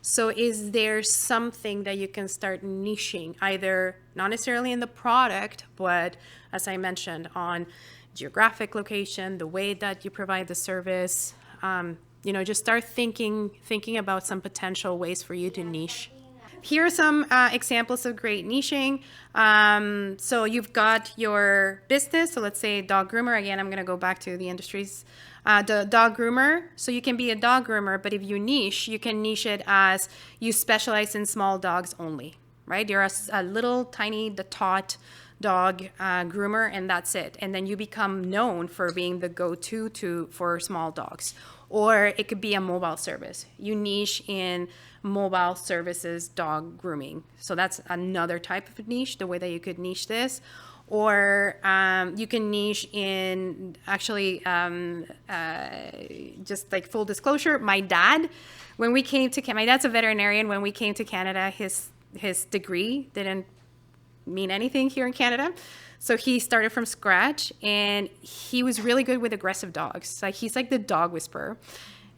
So is there something that you can start niching, either not necessarily in the product, but as I mentioned, on geographic location, the way that you provide the service, just start thinking about some potential ways for you to niche. Here are some examples of great niching. So you've got your business. So let's say dog groomer. Again, I'm going to go back to the industries. The dog groomer. So you can be a dog groomer, but if you niche, you can niche it as you specialize in small dogs only, right? You're a little tiny, the tot dog groomer, and that's it. And then you become known for being the go-to for small dogs. Or it could be a mobile service. You niche in mobile services, dog grooming. So that's another type of niche, the way that you could niche this. Or you can niche in, actually, just like full disclosure, my dad's a veterinarian. When we came to Canada, his degree didn't mean anything here in Canada. So he started from scratch, and he was really good with aggressive dogs. Like he's like the dog whisperer.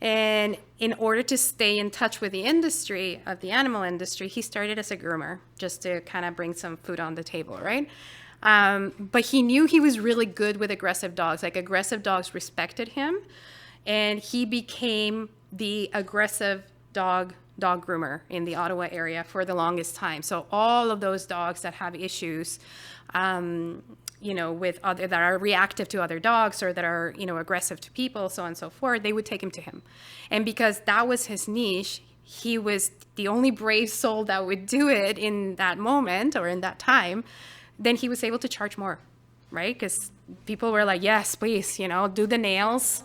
And in order to stay in touch with the industry, of the animal industry, he started as a groomer just to kind of bring some food on the table, right? But he knew he was really good with aggressive dogs. Like aggressive dogs respected him, and he became the aggressive dog groomer in the Ottawa area for the longest time. So all of those dogs that have issues, with that are reactive to other dogs, or that are, aggressive to people, so on and so forth, they would take him to him. And because that was his niche, he was the only brave soul that would do it in that moment or in that time, then he was able to charge more, right? Because people were like, yes, please, do the nails.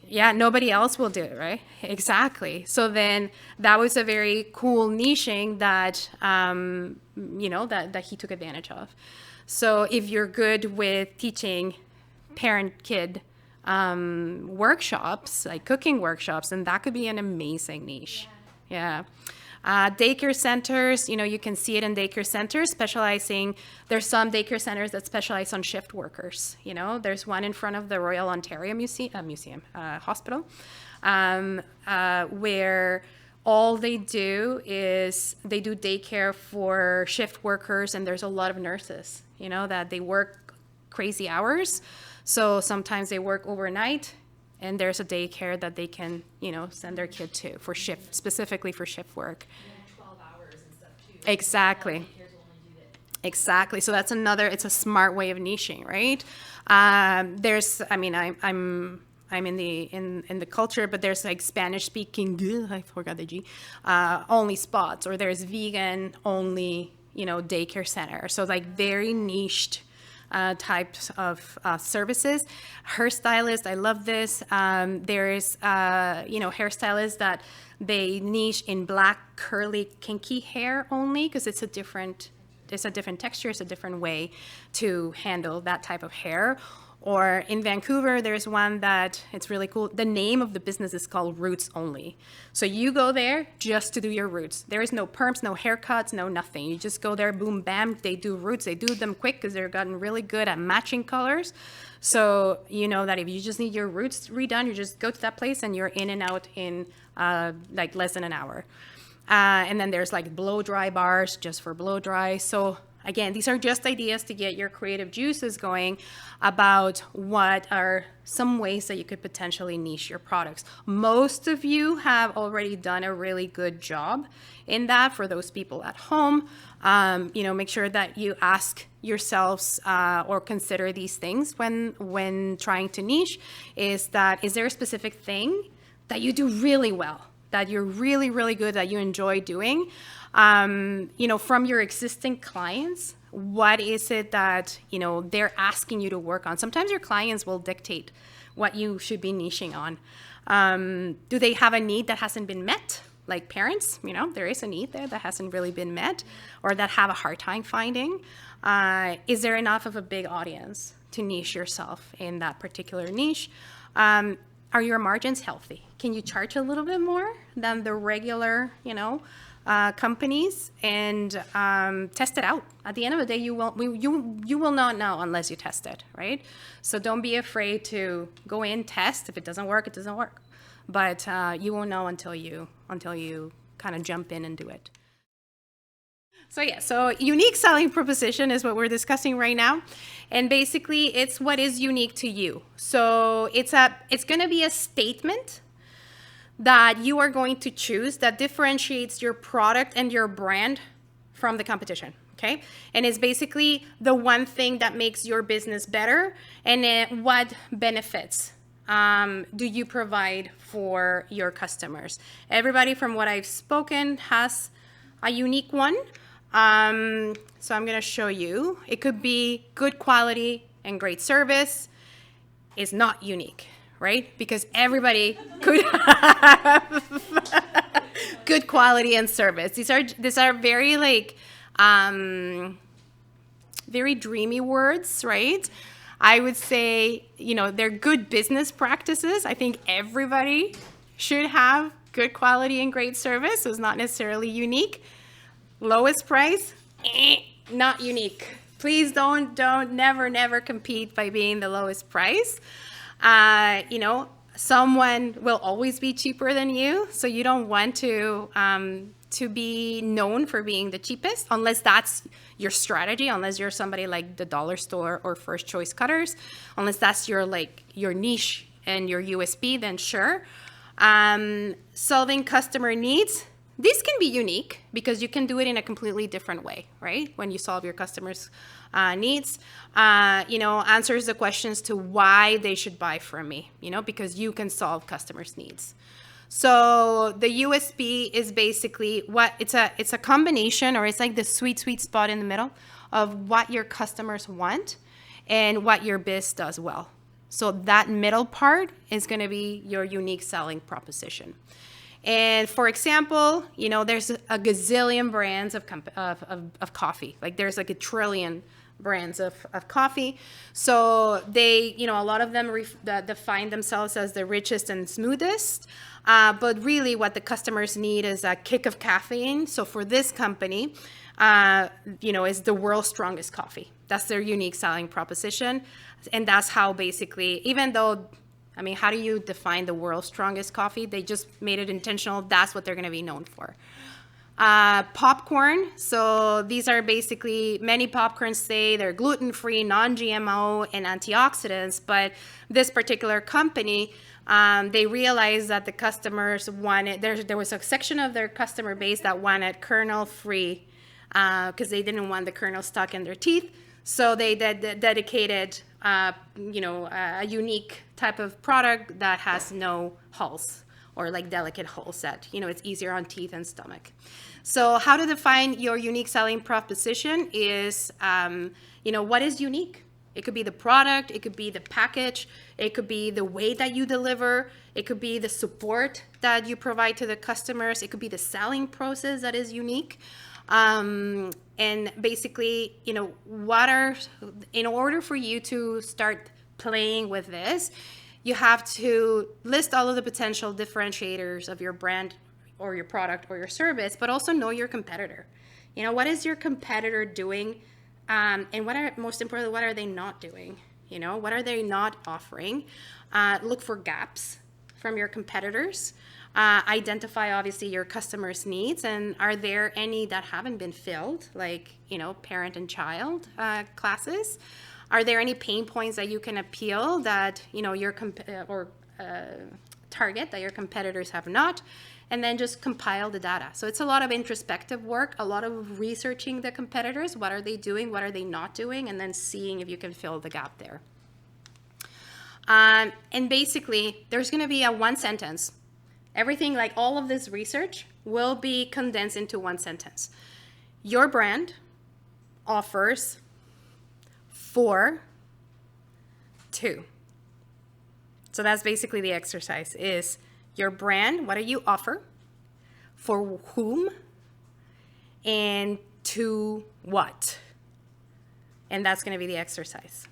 Yeah, nobody else will do it, right? Exactly. So then that was a very cool niching that, that he took advantage of. So if you're good with teaching parent-kid workshops, like cooking workshops, then that could be an amazing niche. Yeah. Daycare centers, you can see it in daycare centers there's some daycare centers that specialize on shift workers. There's one in front of the Royal Ontario Hospital, where all they do is they do daycare for shift workers, and there's a lot of nurses, that they work crazy hours. So sometimes they work overnight, and there's a daycare that they can, send their kid to specifically for shift work. And 12 hours and stuff too. Exactly. Daycares will only do that. Exactly. So that's another, it's a smart way of niching, right? There's, I mean, I'm in the culture, but there's like Spanish speaking, I forgot the G, only spots, or there's vegan only, daycare center. So like very niched types of services. Hairstylist, I love this. There's, hairstylists that they niche in black, curly, kinky hair only, because it's a different texture, it's a different way to handle that type of hair. Or in Vancouver, there's one that it's really cool. The name of the business is called Roots Only. So you go there just to do your roots. There is no perms, no haircuts, no nothing. You just go there, boom, bam. They do roots. They do them quick because they're gotten really good at matching colors. So you know that if you just need your roots redone, you just go to that place and you're in and out in like less than an hour. And then there's like blow dry bars just for blow dry. So again, these are just ideas to get your creative juices going about what are some ways that you could potentially niche your products. Most of you have already done a really good job in that. For those people at home, make sure that you ask yourselves or consider these things when trying to niche. Is there a specific thing that you do really well, that you're really, really good, that you enjoy doing? From your existing clients, what is it that, they're asking you to work on? Sometimes your clients will dictate what you should be niching on. Do they have a need that hasn't been met? Like parents, there is a need there that hasn't really been met, or that have a hard time finding. Is there enough of a big audience to niche yourself in that particular niche? Are your margins healthy? Can you charge a little bit more than the regular, companies? And test it out. At the end of the day, you will not know unless you test it, right? So don't be afraid to go in, test. If it doesn't work, it doesn't work. But you won't know until you kind of jump in and do it. So unique selling proposition is what we're discussing right now. And basically, it's what is unique to you. So it's going to be a statement that you are going to choose that differentiates your product and your brand from the competition, okay? And it's basically the one thing that makes your business better, and then what benefits do you provide for your customers? Everybody from what I've spoken has a unique one. So I'm gonna show you. It could be good quality and great service. Is not unique, right? Because everybody could have good quality and service. These are very very dreamy words, right? I would say, they're good business practices. I think everybody should have good quality and great service. So it's not necessarily unique. Lowest price, not unique. Please never compete by being the lowest price. Someone will always be cheaper than you, so you don't want to be known for being the cheapest, unless that's your strategy, unless you're somebody like the dollar store or First Choice Cutters, unless that's your niche and your USP, then sure. Solving customer needs. This can be unique because you can do it in a completely different way, right? When you solve your customers' needs, answers the questions to why they should buy from me, because you can solve customers' needs. So the USP is basically it's a combination, or it's like the sweet spot in the middle of what your customers want and what your biz does well. So that middle part is going to be your unique selling proposition. And for example, there's a gazillion brands of coffee. Like there's like a trillion brands of coffee. So they, a lot of them define themselves as the richest and smoothest. But really what the customers need is a kick of caffeine. So for this company, is the world's strongest coffee. That's their unique selling proposition. And that's how basically, even though, how do you define the world's strongest coffee? They just made it intentional. That's what they're going to be known for. Popcorn. So these are basically, many popcorns say they're gluten-free, non-GMO, and antioxidants. But this particular company, they realized that the customers wanted, there was a section of their customer base that wanted kernel-free because they didn't want the kernel stuck in their teeth. So they dedicated, a unique type of product that has no hulls or like delicate hulls that, it's easier on teeth and stomach. So how to define your unique selling proposition is, what is unique? It could be the product, it could be the package, it could be the way that you deliver, it could be the support that you provide to the customers, it could be the selling process that is unique. And basically, in order for you to start playing with this, you have to list all of the potential differentiators of your brand or your product or your service, but also know your competitor. What is your competitor doing? And most importantly, what are they not doing? What are they not offering? Look for gaps from your competitors. Identify, obviously, your customers' needs, and are there any that haven't been filled, like, parent and child classes? Are there any pain points that you can appeal that, your target that your competitors have not? And then just compile the data. So it's a lot of introspective work, a lot of researching the competitors. What are they doing? What are they not doing? And then seeing if you can fill the gap there. And basically, there's going to be a one sentence. Everything, like all of this research, will be condensed into one sentence. Your brand offers 4, 2. So that's basically the exercise is your brand, what do you offer, for whom, and to what? And that's going to be the exercise.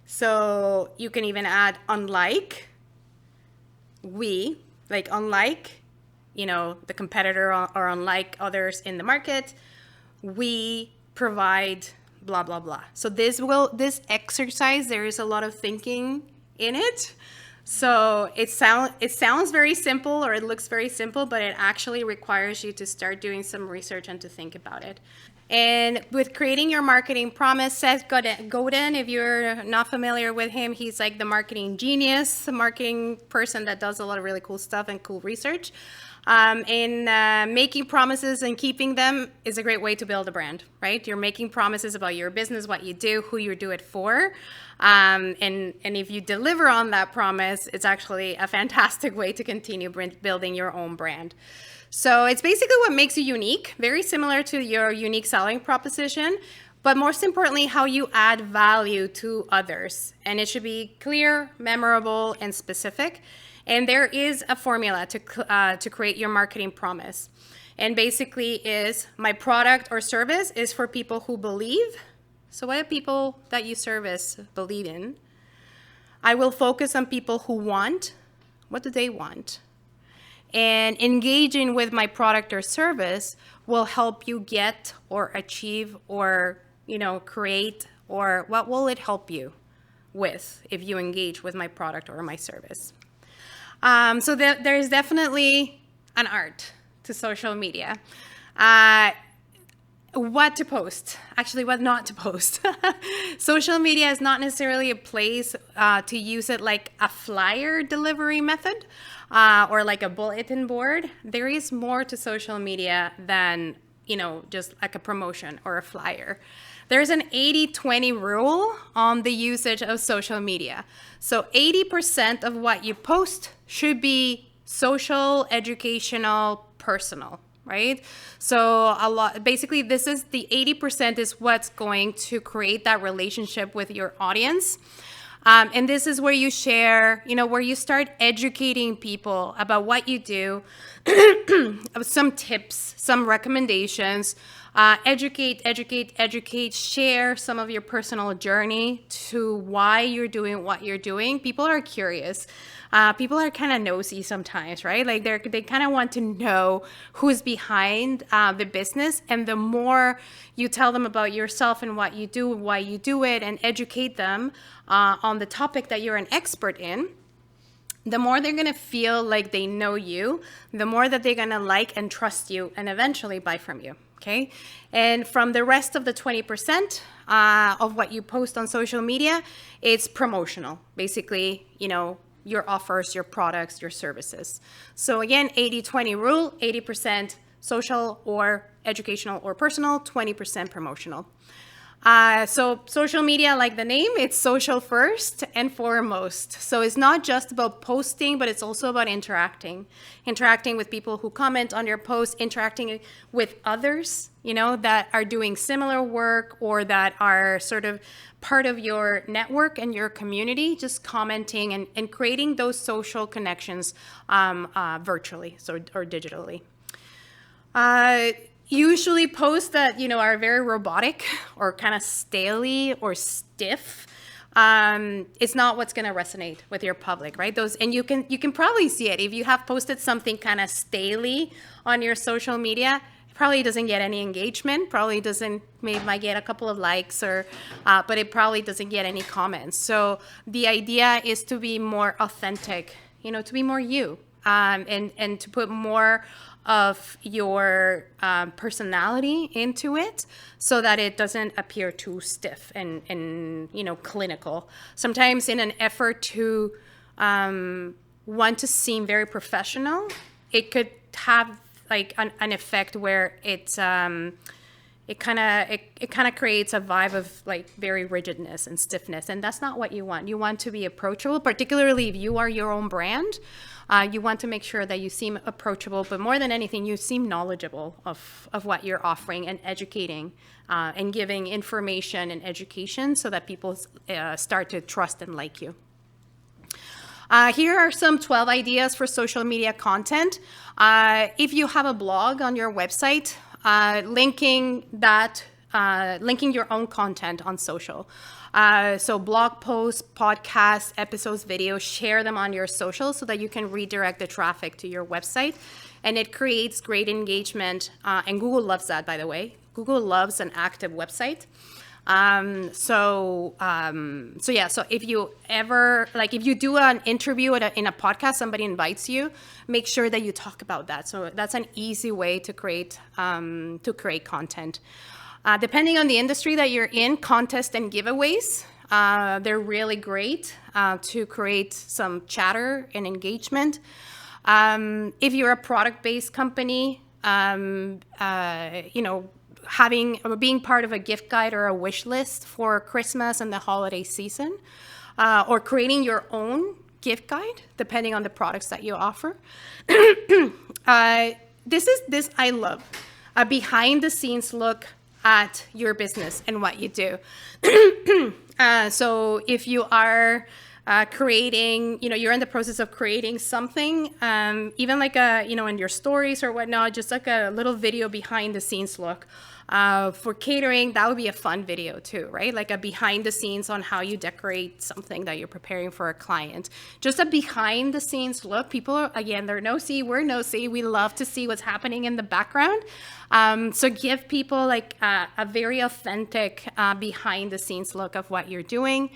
So you can even add unlike, unlike, the competitor or unlike others in the market, we provide blah, blah, blah. So this exercise, there is a lot of thinking in it. So it sounds very simple, or it looks very simple, but it actually requires you to start doing some research and to think about it. And with creating your marketing promise, Seth Godin, if you're not familiar with him, he's like the marketing genius, the marketing person that does a lot of really cool stuff and cool research. Making promises and keeping them is a great way to build a brand, right? You're making promises about your business, what you do, who you do it for. And if you deliver on that promise, it's actually a fantastic way to continue building your own brand. So it's basically what makes you unique, very similar to your unique selling proposition, but most importantly, how you add value to others. And it should be clear, memorable, and specific. And there is a formula to create your marketing promise. And basically is my product or service is for people who believe. So what do people that you service believe in? I will focus on people who want. What do they want? And engaging with my product or service will help you get or achieve or, create, or what will it help you with if you engage with my product or my service? So there's definitely an art to social media. What to post, actually what not to post. Social media is not necessarily a place to use it like a flyer delivery method or like a bulletin board. There is more to social media than, just like a promotion or a flyer. There's an 80-20 rule on the usage of social media. So 80% of what you post should be social, educational, personal, right? So basically this is the 80% is what's going to create that relationship with your audience. And this is where you share, where you start educating people about what you do, some tips, some recommendations, educate, share some of your personal journey to why you're doing what you're doing. People are curious. People are kind of nosy sometimes, right? Like they kind of want to know who's behind the business. And the more you tell them about yourself and what you do, why you do it, and educate them on the topic that you're an expert in, the more they're going to feel like they know you, the more that they're going to like and trust you and eventually buy from you. Okay. And from the rest of the 20% of what you post on social media, it's promotional. Basically, your offers, your products, your services. So again, 80-20 rule, 80% social or educational or personal, 20% promotional. So social media, like the name, it's social first and foremost. So it's not just about posting, but it's also about interacting with people who comment on your posts, interacting with others, that are doing similar work or that are sort of part of your network and your community, just commenting and creating those social connections virtually or digitally. Usually posts that, are very robotic or kind of staley or stiff, it's not what's going to resonate with your public, right? And you can probably see it. If you have posted something kind of staley on your social media, it probably doesn't get any engagement, might get a couple of likes but it probably doesn't get any comments. So the idea is to be more authentic, to be more you, and to put more of your personality into it so that it doesn't appear too stiff and clinical. Sometimes in an effort to want to seem very professional, it could have like an effect where it kind of creates a vibe of like very rigidness and stiffness, and that's not what you want. You want to be approachable, particularly if you are your own brand. You want to make sure that you seem approachable, but more than anything, you seem knowledgeable of what you're offering and educating and giving information and education so that people start to trust and like you. Here are some 12 ideas for social media content. If you have a blog on your website, linking your own content on social. So blog posts, podcasts, episodes, videos, share them on your social so that you can redirect the traffic to your website. And it creates great engagement. And Google loves that, by the way. Google loves an active website. So if you ever, if you do an interview in a podcast, somebody invites you, make sure that you talk about that. So that's an easy way to create content. Depending on the industry that you're in, contests and giveaways, they're really great to create some chatter and engagement. If you're a product-based company, being part of a gift guide or a wish list for Christmas and the holiday season, or creating your own gift guide, depending on the products that you offer. This I love, a behind-the-scenes look at your business and what you do. So if you are creating, you're in the process of creating something, even like in your stories or whatnot, just like a little video behind the scenes look. For catering, that would be a fun video too, right? Like a behind the scenes on how you decorate something that you're preparing for a client. Just a behind the scenes look. People, again, they're nosy, we're nosy. We love to see what's happening in the background. So give people like a very authentic behind the scenes look of what you're doing.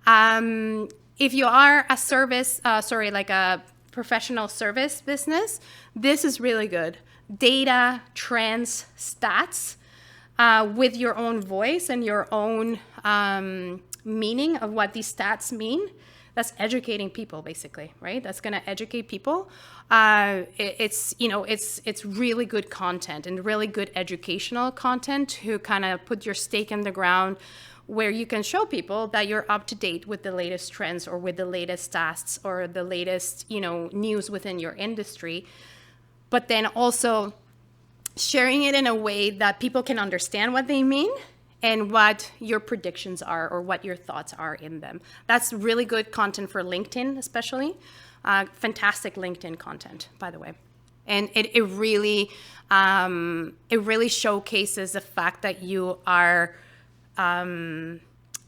If you are a professional service business, this is really good. Data, trends, stats, with your own voice and your own meaning of what these stats mean. That's educating people, basically, right? That's going to educate people. It's really good content and really good educational content to kind of put your stake in the ground, where you can show people that you're up to date with the latest trends or with the latest stats or the latest, news within your industry. But then also sharing it in a way that people can understand what they mean and what your predictions are or what your thoughts are in them. That's really good content for LinkedIn, especially. Fantastic LinkedIn content, by the way. And it really showcases the fact that you are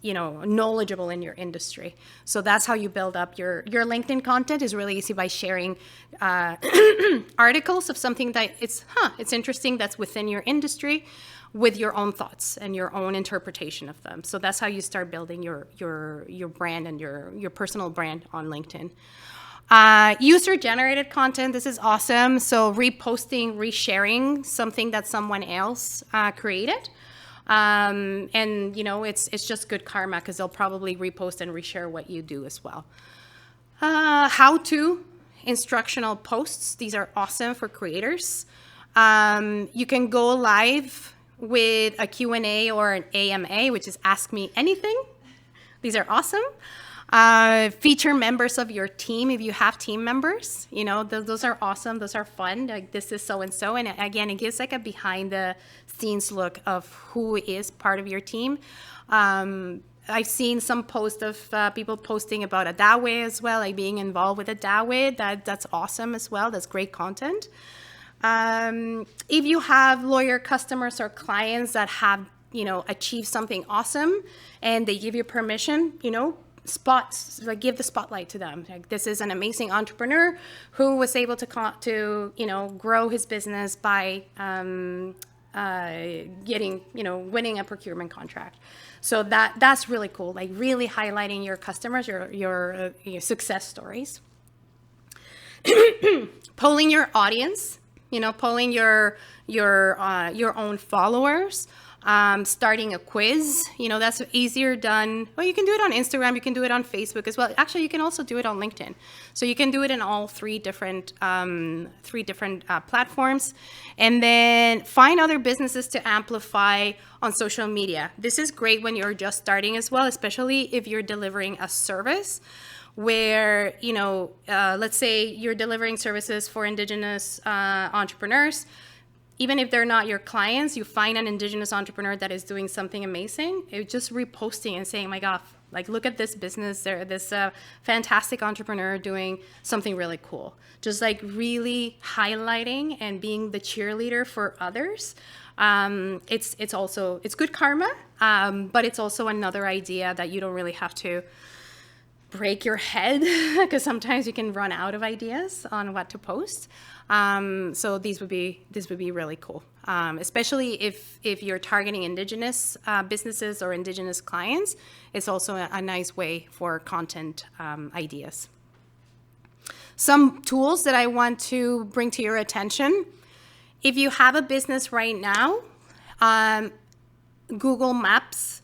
knowledgeable in your industry. So that's how you build up your LinkedIn content. Is really easy by sharing articles of something that it's interesting that's within your industry with your own thoughts and your own interpretation of them. So that's how you start building your brand and your personal brand on LinkedIn. User-generated content, this is awesome. So reposting, resharing something that someone else created. It's just good karma because they'll probably repost and reshare what you do as well. How-to instructional posts. These are awesome for creators. You can go live with a Q&A or an AMA, which is Ask Me Anything. These are awesome. Feature members of your team if you have team members. You know, those are awesome. Those are fun. Like, this is so-and-so. And again, it gives like a behind the scenes look of who is part of your team. I've seen some posts of people posting about ADAAWE as well, like being involved with ADAAWE. That's awesome as well. That's great content. If you have lawyer customers or clients that have, you know, achieved something awesome and they give you permission, you know, give the spotlight to them. Like, this is an amazing entrepreneur who was able to you know, grow his business by getting, you know, winning a procurement contract. So that's really cool. Like, really highlighting your customers, your success stories. Polling your audience. You know, polling your own followers, starting a quiz. You know, that's easier done. Well, you can do it on Instagram. You can do it on Facebook as well. Actually, you can also do it on LinkedIn. So you can do it in all three different platforms. And then find other businesses to amplify on social media. This is great when you're just starting as well, especially if you're delivering a service where, you know, let's say you're delivering services for Indigenous entrepreneurs. Even if they're not your clients, you find an Indigenous entrepreneur that is doing something amazing, it's just reposting and saying, my God, like, look at this business, this fantastic entrepreneur doing something really cool. Just like really highlighting and being the cheerleader for others. It's good karma, but it's also another idea that you don't really have to break your head, because sometimes you can run out of ideas on what to post. So this would be really cool, especially if you're targeting Indigenous businesses or Indigenous clients. It's also a nice way for content ideas. Some tools that I want to bring to your attention. If you have a business right now, Google Maps.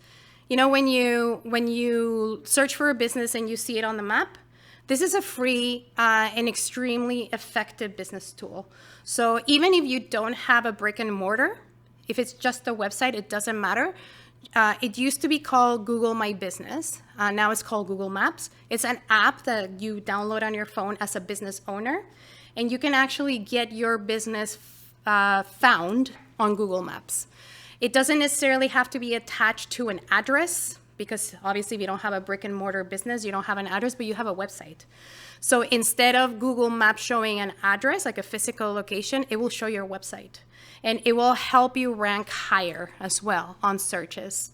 You know, when you search for a business and you see it on the map, this is a free and extremely effective business tool. So even if you don't have a brick and mortar, if it's just a website, it doesn't matter. It used to be called Google My Business. Now it's called Google Maps. It's an app that you download on your phone as a business owner, and you can actually get your business found on Google Maps. It doesn't necessarily have to be attached to an address, because obviously if you don't have a brick and mortar business, you don't have an address, but you have a website. So instead of Google Maps showing an address, like a physical location, it will show your website. And it will help you rank higher as well on searches.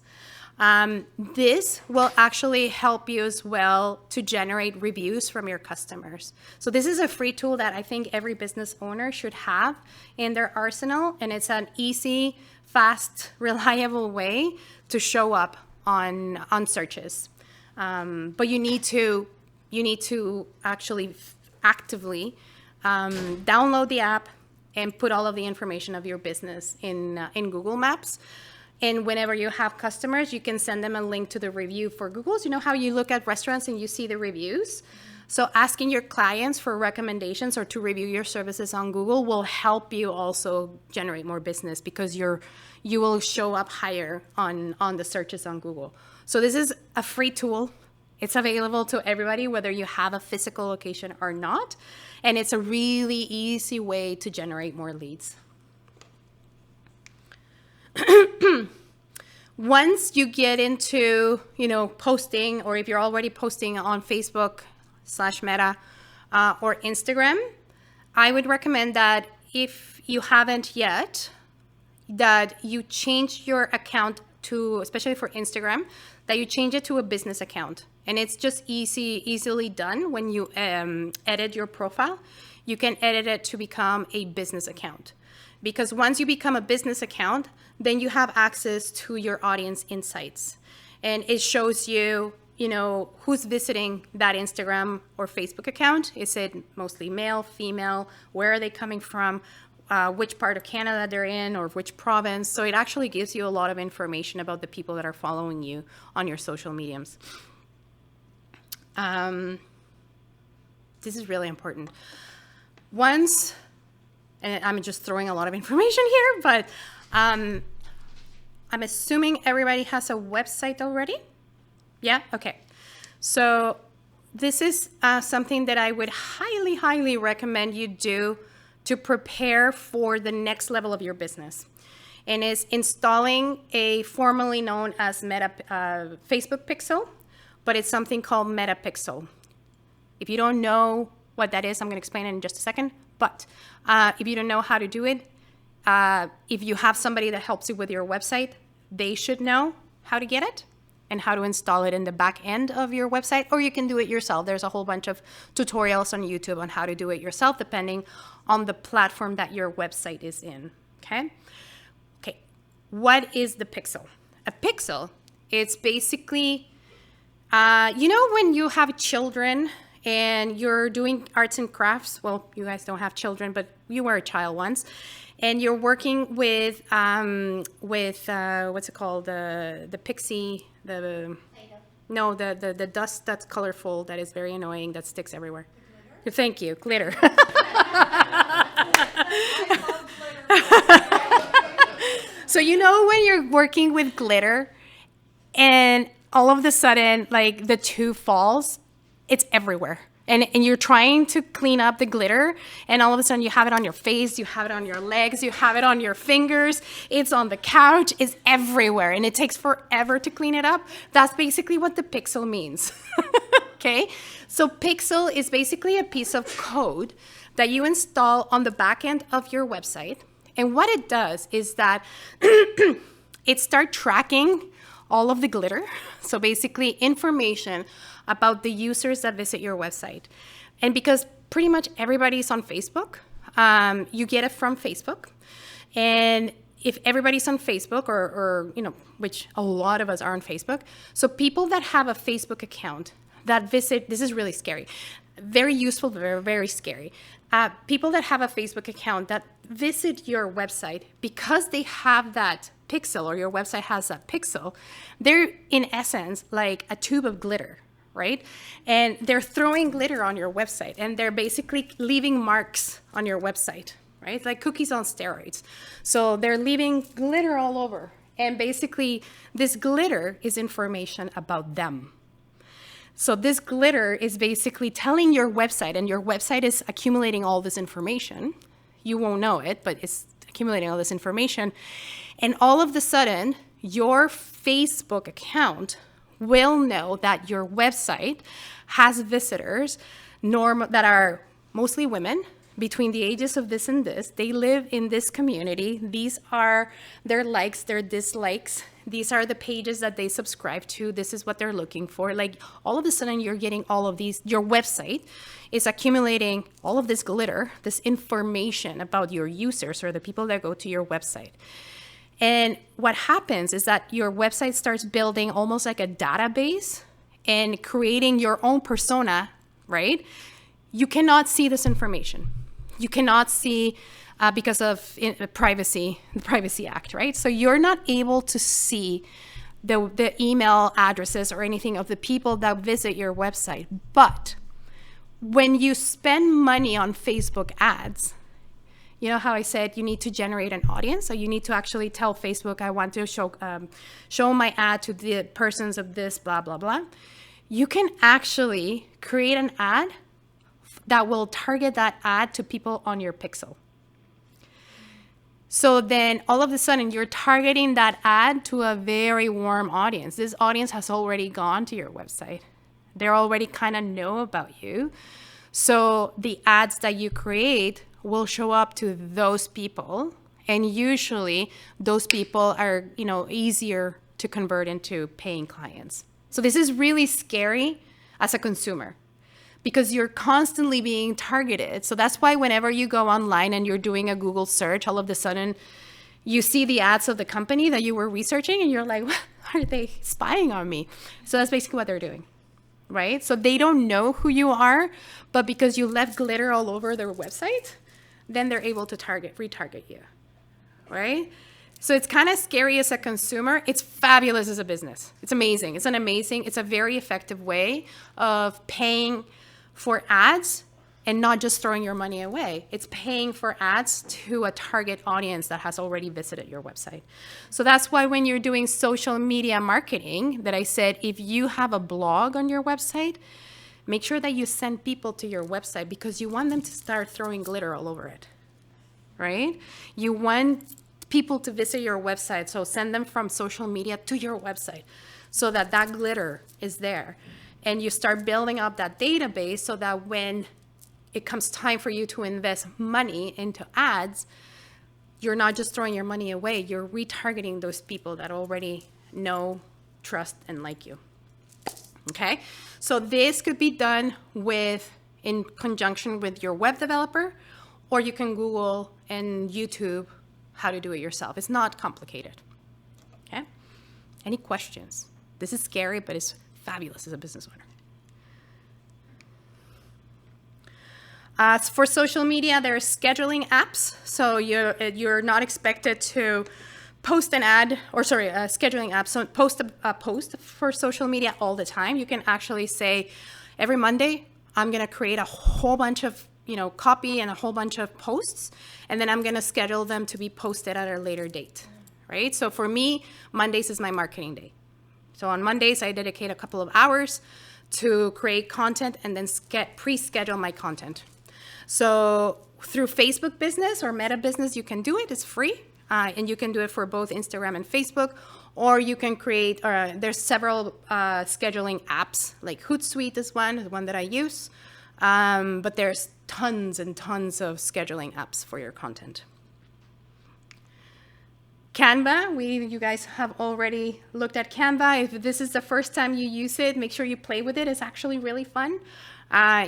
This will actually help you as well to generate reviews from your customers. So this is a free tool that I think every business owner should have in their arsenal, and it's an easy, fast, reliable way to show up on searches. But you need to actually actively download the app and put all of the information of your business in Google Maps. And whenever you have customers, you can send them a link to the review for Google. So you know how you look at restaurants and you see the reviews? So asking your clients for recommendations or to review your services on Google will help you also generate more business, because you will show up higher on the searches on Google. So this is a free tool. It's available to everybody, whether you have a physical location or not. And it's a really easy way to generate more leads. Once you get into, you know, posting, or if you're already posting on Facebook/Meta or Instagram, I would recommend that if you haven't yet, that you change your account to, especially for Instagram, that you change it to a business account. And it's just easily done when you edit your profile. You can edit it to become a business account. Because once you become a business account, then you have access to your audience insights. And it shows you, you know, who's visiting that Instagram or Facebook account. Is it mostly male, female? Where are they coming from? Which part of Canada they're in, or which province. So it actually gives you a lot of information about the people that are following you on your social mediums. This is really important. Once and I'm just throwing a lot of information here, but I'm assuming everybody has a website already. Yeah, okay. So this is something that I would highly, highly recommend you do to prepare for the next level of your business. And is installing a formerly known as Facebook Pixel, but it's something called Metapixel. If you don't know what that is, I'm going to explain it in just a second. But if you don't know how to do it, if you have somebody that helps you with your website, they should know how to get it and how to install it in the back end of your website, or you can do it yourself. There's a whole bunch of tutorials on YouTube on how to do it yourself, depending on the platform that your website is in, okay? Okay, what is the pixel? A pixel, it's basically, you know when you have children and you're doing arts and crafts, well, you guys don't have children, but you were a child once, and you're working with what's it called, the pixie, no, the dust that's colorful, that is very annoying, that sticks everywhere. Glitter? Thank you, glitter. So you know when you're working with glitter and all of a sudden, like, the tube falls, it's everywhere. And you're trying to clean up the glitter, and all of a sudden you have it on your face, you have it on your legs, you have it on your fingers, it's on the couch, it's everywhere, and it takes forever to clean it up. That's basically what the pixel means, okay? So pixel is basically a piece of code that you install on the back end of your website, and what it does is that it starts tracking all of the glitter, so basically information about the users that visit your website. And because pretty much everybody's on Facebook, you get it from Facebook. And if everybody's on Facebook, or you know, which a lot of us are on Facebook, so people that have a Facebook account that visit, this is really scary, very useful, very, very scary. People that have a Facebook account that visit your website, because they have that pixel, or your website has that pixel, they're in essence like a tube of glitter, right? And they're throwing glitter on your website, and they're basically leaving marks on your website, right? It's like cookies on steroids. So they're leaving glitter all over. And basically this glitter is information about them. So this glitter is basically telling your website, and your website is accumulating all this information. You won't know it, but it's accumulating all this information. And all of a sudden, your Facebook account will know that your website has visitors that are mostly women between the ages of this and this. They live in this community. These are their likes, their dislikes. These are the pages that they subscribe to. This is what they're looking for. Like, all of a sudden you're getting all of these, your website is accumulating all of this glitter, this information about your users or the people that go to your website. And what happens is that your website starts building almost like a database and creating your own persona, right? You cannot see this information. You cannot see because of the Privacy Act, right? So you're not able to see the email addresses or anything of the people that visit your website. But when you spend money on Facebook ads, you know how I said you need to generate an audience? So you need to actually tell Facebook, I want to show my ad to the persons of this, blah, blah, blah. You can actually create an ad that will target that ad to people on your pixel. So then all of a sudden you're targeting that ad to a very warm audience. This audience has already gone to your website. They already kind of know about you. So the ads that you create will show up to those people. And usually those people are, you know, easier to convert into paying clients. So this is really scary as a consumer, because you're constantly being targeted. So that's why whenever you go online and you're doing a Google search, all of a sudden you see the ads of the company that you were researching and you're like, what are they spying on me? So that's basically what they're doing, right? So they don't know who you are, but because you left glitter all over their website, then they're able to retarget you, right? So it's kind of scary as a consumer. It's fabulous as a business. It's amazing. It's a very effective way of paying for ads and not just throwing your money away. It's paying for ads to a target audience that has already visited your website. So that's why when you're doing social media marketing, that I said, if you have a blog on your website, make sure that you send people to your website because you want them to start throwing glitter all over it, right? You want people to visit your website, so send them from social media to your website so that that glitter is there. And you start building up that database so that when it comes time for you to invest money into ads, you're not just throwing your money away, you're retargeting those people that already know, trust, and like you. Okay? So this could be done in conjunction with your web developer, or you can Google and YouTube how to do it yourself. It's not complicated. Okay? Any questions? This is scary, but it's fabulous as a business owner. For social media, there are scheduling apps. So you're not expected to post an ad, or sorry, a scheduling app. So post a post for social media all the time. You can actually say, every Monday, I'm going to create a whole bunch of copy and a whole bunch of posts, and then I'm going to schedule them to be posted at a later date, right? So for me, Mondays is my marketing day. So on Mondays, I dedicate a couple of hours to create content and then pre-schedule my content. So through Facebook Business or Meta Business, you can do it. It's free, and you can do it for both Instagram and Facebook, or you can create, there's several scheduling apps, like Hootsuite is the one that I use, but there's tons and tons of scheduling apps for your content. Canva, you guys have already looked at Canva. If this is the first time you use it, make sure you play with it. It's actually really fun.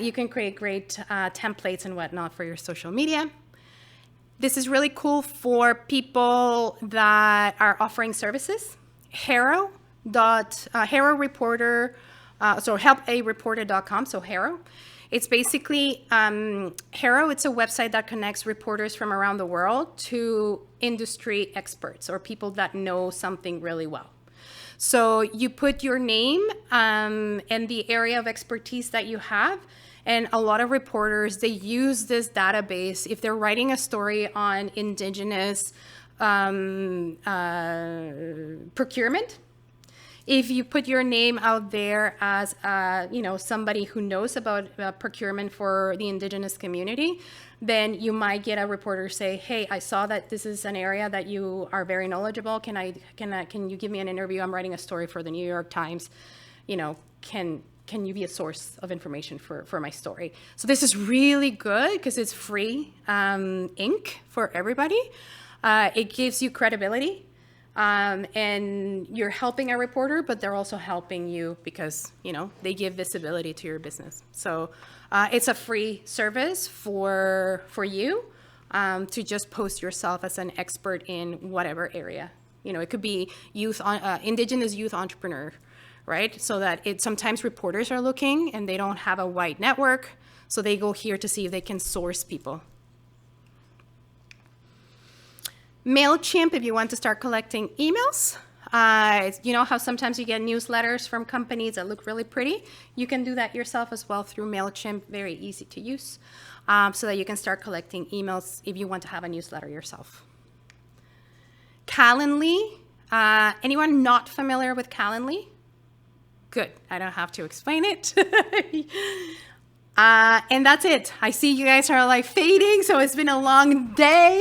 You can create great templates and whatnot for your social media. This is really cool for people that are offering services. Hero Reporter, so helpareporter.com, so Hero. It's basically, Hero, it's a website that connects reporters from around the world to industry experts or people that know something really well. So you put your name and the area of expertise that you have, and a lot of reporters, they use this database if they're writing a story on indigenous procurement. If you put your name out there as somebody who knows about procurement for the indigenous community, then you might get a reporter say, hey, I saw that this is an area that you are very knowledgeable. Can you give me an interview? I'm writing a story for the New York Times. Can you be a source of information for my story? So this is really good because it's free ink for everybody. It gives you credibility. And you're helping a reporter, but they're also helping you because, they give visibility to your business. So it's a free service for you to just post yourself as an expert in whatever area. It could be indigenous youth entrepreneur, right? So that sometimes reporters are looking and they don't have a wide network. So they go here to see if they can source people. MailChimp, if you want to start collecting emails, you know how sometimes you get newsletters from companies that look really pretty? You can do that yourself as well through MailChimp, very easy to use, so that you can start collecting emails if you want to have a newsletter yourself. Calendly, anyone not familiar with Calendly? Good, I don't have to explain it. And that's it. I see you guys are like fading, so it's been a long day.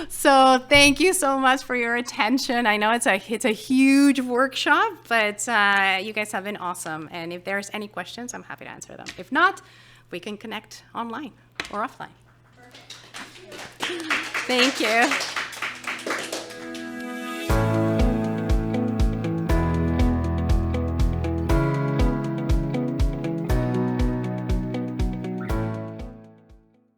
So thank you so much for your attention. I know it's a huge workshop, but you guys have been awesome. And if there's any questions, I'm happy to answer them. If not, we can connect online or offline. Perfect. Thank you.